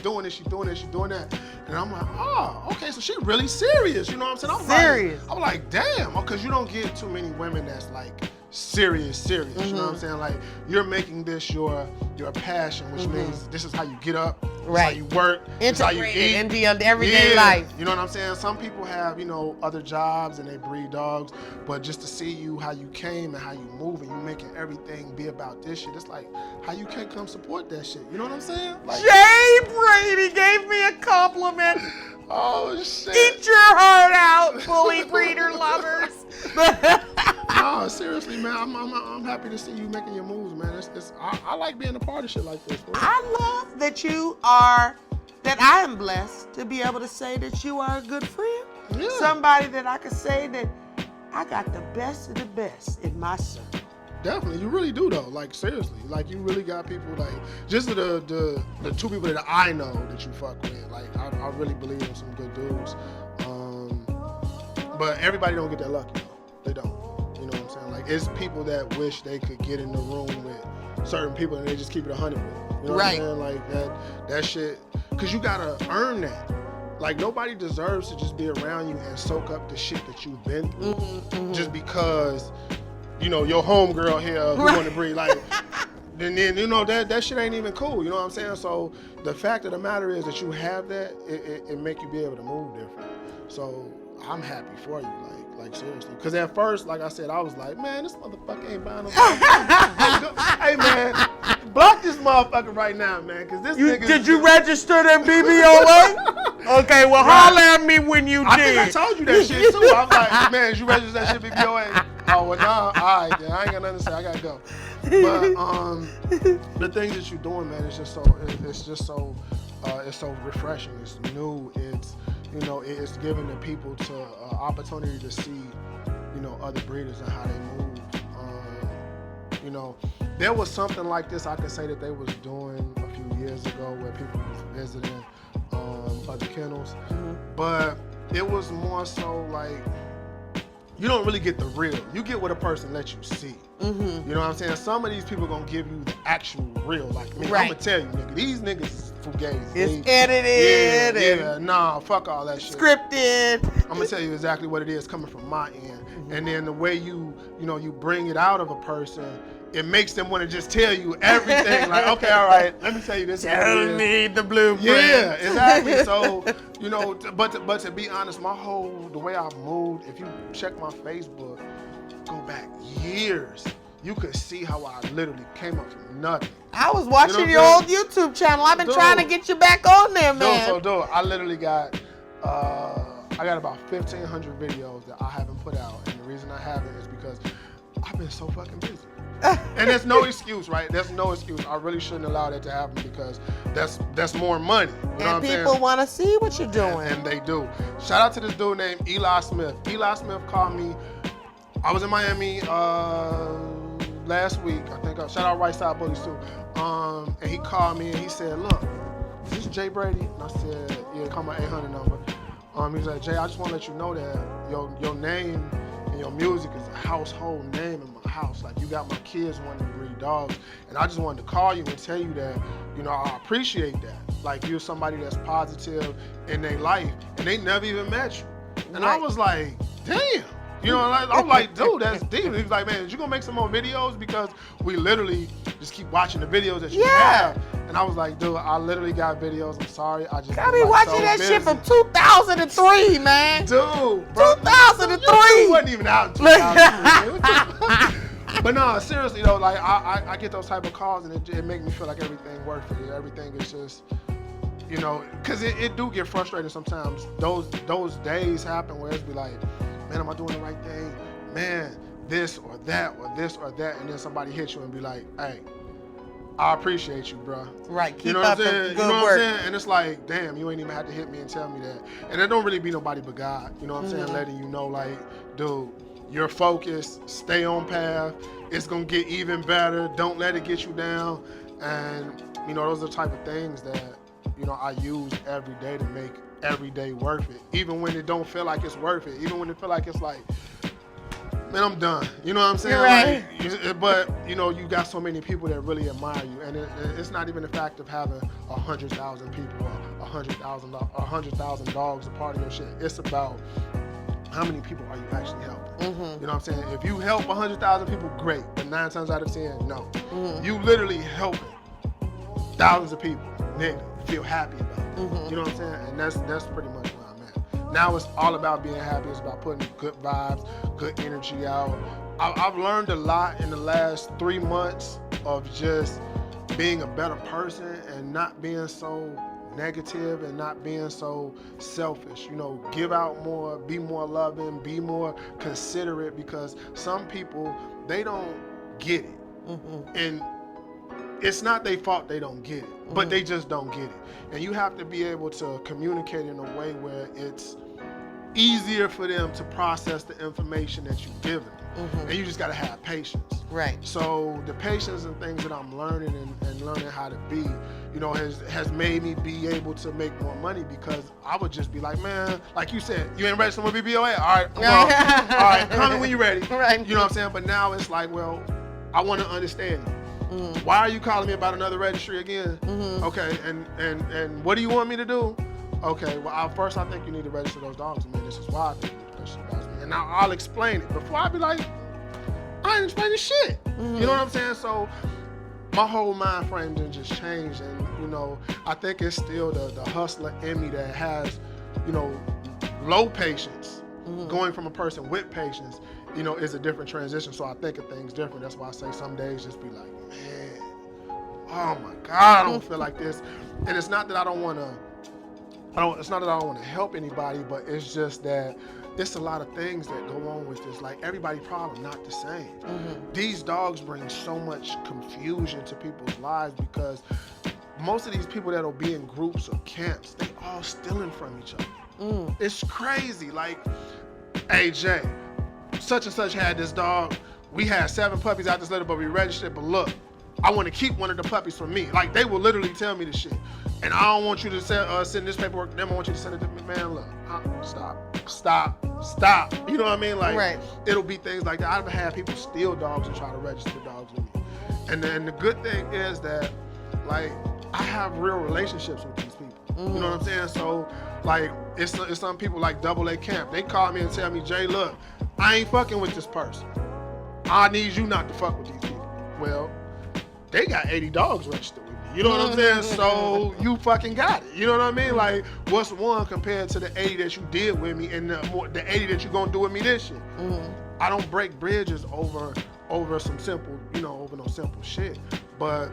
doing that. And I'm like, oh, okay, so she really serious. You know what I'm saying? Serious. I'm like, damn, because you don't get too many women that's like serious. You know what I'm saying? Like, you're making this your passion, which means this is how you get up, this is how you work, this is how you eat. Into your everyday life. You know what I'm saying? Some people have, you know, other jobs and they breed dogs, but just to see you, how you came and how you move and you making everything be about this shit, it's like, how you can't come support that shit? You know what I'm saying? Like, Jaiye Brady gave me a compliment. oh shit. Eat your heart out, bully breeder lovers. No, seriously, man. I'm happy to see you making your moves, man. I like being a part of shit like this, bro. I love that I am blessed to be able to say that you are a good friend. Yeah. Somebody that I could say that I got the best of the best in my circle. Definitely, you really do though. Like seriously, like you really got people like just the two people that I know that you fuck with. Like I really believe in some good dudes. But everybody don't get that lucky though. They don't. You know what I'm saying? Like it's people that wish they could get in the room with certain people and they just keep it 100 with them. You know what I'm saying? Like that shit, because you gotta earn that. Like nobody deserves to just be around you and soak up the shit that you've been through just because, you know, your homegirl here who want to breed. Like, and then, you know, that shit ain't even cool. You know what I'm saying? So the fact of the matter is that you have that, it make you be able to move different. So I'm happy for you, like seriously. Because at first, like I said, I was like, man, this motherfucker ain't buying no Hey, man, block this motherfucker right now, man. Because this nigga. Did you register in BBOA? Okay, well, holler at me when you did. I think I told you that shit, too. I was like, man, did you register that shit BBOA? Oh, well, nah, all right, then. I ain't got nothing to say. I got to go. But the things that you're doing, man, it's so refreshing. It's new. It's, you know, it's giving the people to opportunity to see, you know, other breeders and how they move. You know, there was something like this I could say that they was doing a few years ago where people was visiting other kennels, but it was more so like you don't really get the real. You get what a person lets you see. You know what I'm saying? Some of these people gonna give you the actual real. Like me, I'm gonna tell you, nigga, these niggas is fugazi. It's edited. Yeah, nah, fuck all that shit. Scripted. I'm gonna tell you exactly what it is coming from my end. And then the way you bring it out of a person, it makes them want to just tell you everything. Like, okay, all right, let me tell you this. Tell me the blueprint. Yeah, exactly. So, you know, but to be honest, the way I've moved, if you check my Facebook, go back years, you could see how I literally came up from nothing. I was watching your old YouTube channel. I've been trying to get you back on there, man. I literally got, I got about 1,500 videos that I haven't put out. And the reason I haven't is because I've been so fucking busy. And there's no excuse, right? There's no excuse. I really shouldn't allow that to happen because that's more money. You know and people want to see what you're doing. And they do. Shout out to this dude named Eli Smith. Eli Smith called me. I was in Miami last week. I think. Shout out Right Side Bullies too. And he called me and he said, "Look, is this Jay Brady?" And I said, "Yeah, call my 800 number." He was like, "Jay, I just want to let you know that your name and your music is a household name in my house. Like, you got my kids wanting to breed dogs. And I just wanted to call you and tell you that, you know, I appreciate that. Like, you're somebody that's positive in their life, and they never even met you." And I was like, damn. You know, I'm like, dude, that's deep. He was like, man, is you gonna make some more videos? Because we literally just keep watching the videos that you have. And I was like, dude, I literally got videos. I'm sorry. I just be watching that shit from 2003, man. Dude, 2003. You wasn't even out in 2003. But no, seriously though, like I get those type of calls and it makes me feel like everything worth it. Everything is just, you know, because it do get frustrating sometimes. Those days happen where it's be like, man, am I doing the right thing? Man, this or that or this or that. And then somebody hits you and be like, hey, I appreciate you, bro. Right, keep you know up what I'm saying? the good you know work. What I'm saying? And it's like, damn, you ain't even have to hit me and tell me that. And it don't really be nobody but God. You know what I'm saying? Letting you know, like, dude, you're focused, stay on path. It's going to get even better. Don't let it get you down. And, you know, those are the type of things that, you know, I use every day to make every day worth it. Even when it don't feel like it's worth it. Even when it feel like it's like, man, I'm done. You know what I'm saying? You're right. Like, but, you know, you got so many people that really admire you. And it's not even the fact of having 100,000 people or 100,000 dogs a part of your shit. It's about how many people are you actually helping. You know what I'm saying? If you help 100,000 people, great. But 9 times out of 10, no. You literally helping thousands of people, nigga, feel happy about it. You know what I'm saying? And that's pretty much where I'm at. Now it's all about being happy. It's about putting good vibes, good energy out. I've learned a lot in the last 3 months of just being a better person and not being so negative and not being so selfish. You know, give out more, be more loving, be more considerate, because some people, they don't get it. And it's not their fault they don't get it, but they just don't get it. And you have to be able to communicate in a way where it's easier for them to process the information that you give them. and you just gotta have patience. Right. So the patience and things that I'm learning and learning how to be, you know, has made me be able to make more money, because I would just be like, man, like you said, you ain't registered with BBOA? All right, well, all right, call me when you're ready. Right. You know what I'm saying? But now it's like, well, I want to understand you. Why are you calling me about another registry again? Okay, and what do you want me to do? Okay, well, first I think you need to register those dogs. I mean, this is why I think you need to register those dogs. And now I'll explain it. Before I be like, I ain't explaining shit. You know what I'm saying? So my whole mind frame didn't just change. And, you know, I think it's still the hustler in me that has, you know, low patience. Going from a person with patience, you know, is a different transition. So I think of things different. That's why I say some days just be like, man, oh my God, I don't feel like this. And it's not that I don't want to, it's not that I don't want to help anybody, but it's just that it's a lot of things that go on with this. Like, everybody's problem not the same. These dogs bring so much confusion to people's lives, because most of these people that'll be in groups or camps, they all stealing from each other. It's crazy. Like, hey Jay, such and such had this dog. We had 7 puppies out this litter, but we registered. But look, I want to keep one of the puppies for me. Like, they will literally tell me this shit. And I don't want you to send this paperwork to them. I want you to send it to me. Man, look, stop. You know what I mean? Like, right. It'll be things like that. I've had people steal dogs and try to register dogs with me. And then the good thing is that, like, I have real relationships with these people. You know what I'm saying? So, like, it's some people like AA Camp. They call me and tell me, Jay, look, I ain't fucking with this person. I need you not to fuck with these people. Well, they got 80 dogs registered with me. You know what I'm saying? So you fucking got it. You know what I mean? Like, what's one compared to the 80 that you did with me and the 80 that you gonna do with me this year? I don't break bridges over some simple, you know, over no simple shit. But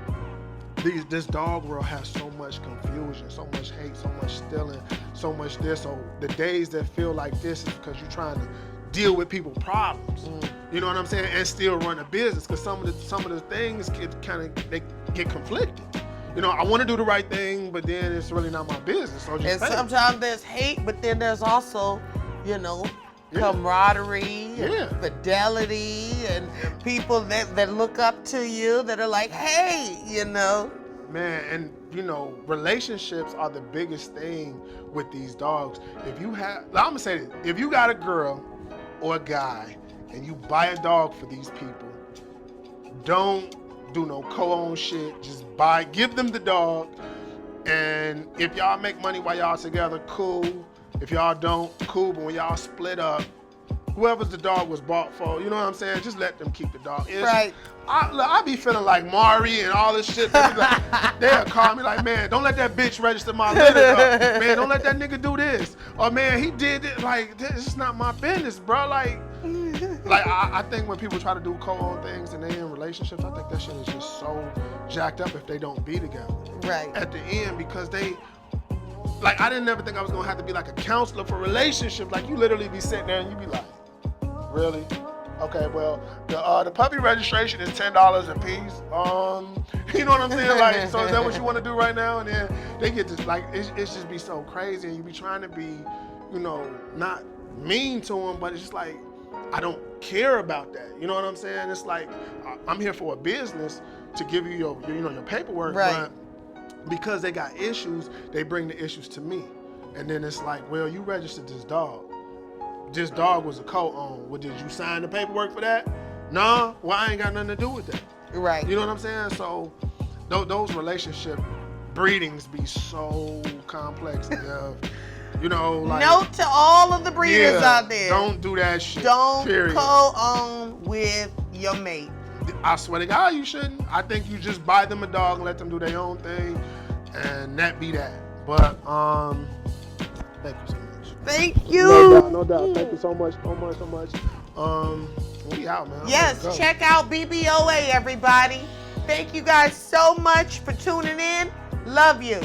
this dog world has so much confusion, so much hate, so much stealing, so much this. So the days that feel like this is because you're trying to deal with people's problems. You know what I'm saying? And still run a business, because some of the things they get conflicted. You know, I want to do the right thing, but then it's really not my business. So just and sometimes there's hate, but then there's also, you know, camaraderie, and fidelity, and people that look up to you, that are like, hey, you know. Man, and you know, relationships are the biggest thing with these dogs. I'm gonna say this, if you got a girl or a guy and you buy a dog for these people, don't do no co-own shit. Just give them the dog, and if y'all make money while y'all together, cool. If y'all don't, cool. But when y'all split up, whoever's the dog was bought for, you know what I'm saying? Just let them keep the dog. Right. I be feeling like Mari and all this shit. They'll call me like, man, don't let that bitch register my litter. Man, don't let that nigga do this. Or man, he did it. Like, this is not my business, bro. Like I think when people try to do co-own things and they in relationships, I think that shit is just so jacked up if they don't be together. Right. At the end, because like, I didn't ever think I was gonna have to be like a counselor for relationships. Like, you literally be sitting there and you be like, really? Okay, well, the puppy registration is $10 a piece. You know what I'm saying? Like, so is that what you want to do right now? And then they get to, like, it's just be so crazy, and you be trying to be, you know, not mean to them, but it's just like, I don't care about that. You know what I'm saying? It's like, I'm here for a business to give you your paperwork, right. But because they got issues, they bring the issues to me. And then it's like, well, you registered this dog. This dog was a co-own. Well, did you sign the paperwork for that? Nah, well, I ain't got nothing to do with that. Right. You know what I'm saying? So those relationship breedings be so complex. You know, like, note to all of the breeders out there. Don't do that shit. Don't period. co-own with your mate. I swear to God, you shouldn't. I think you just buy them a dog and let them do their own thing, and that be that. But thank you so much. Thank you. No doubt. Thank you so much. We out, man. Yes, check out BBOA, everybody. Thank you guys so much for tuning in. Love you.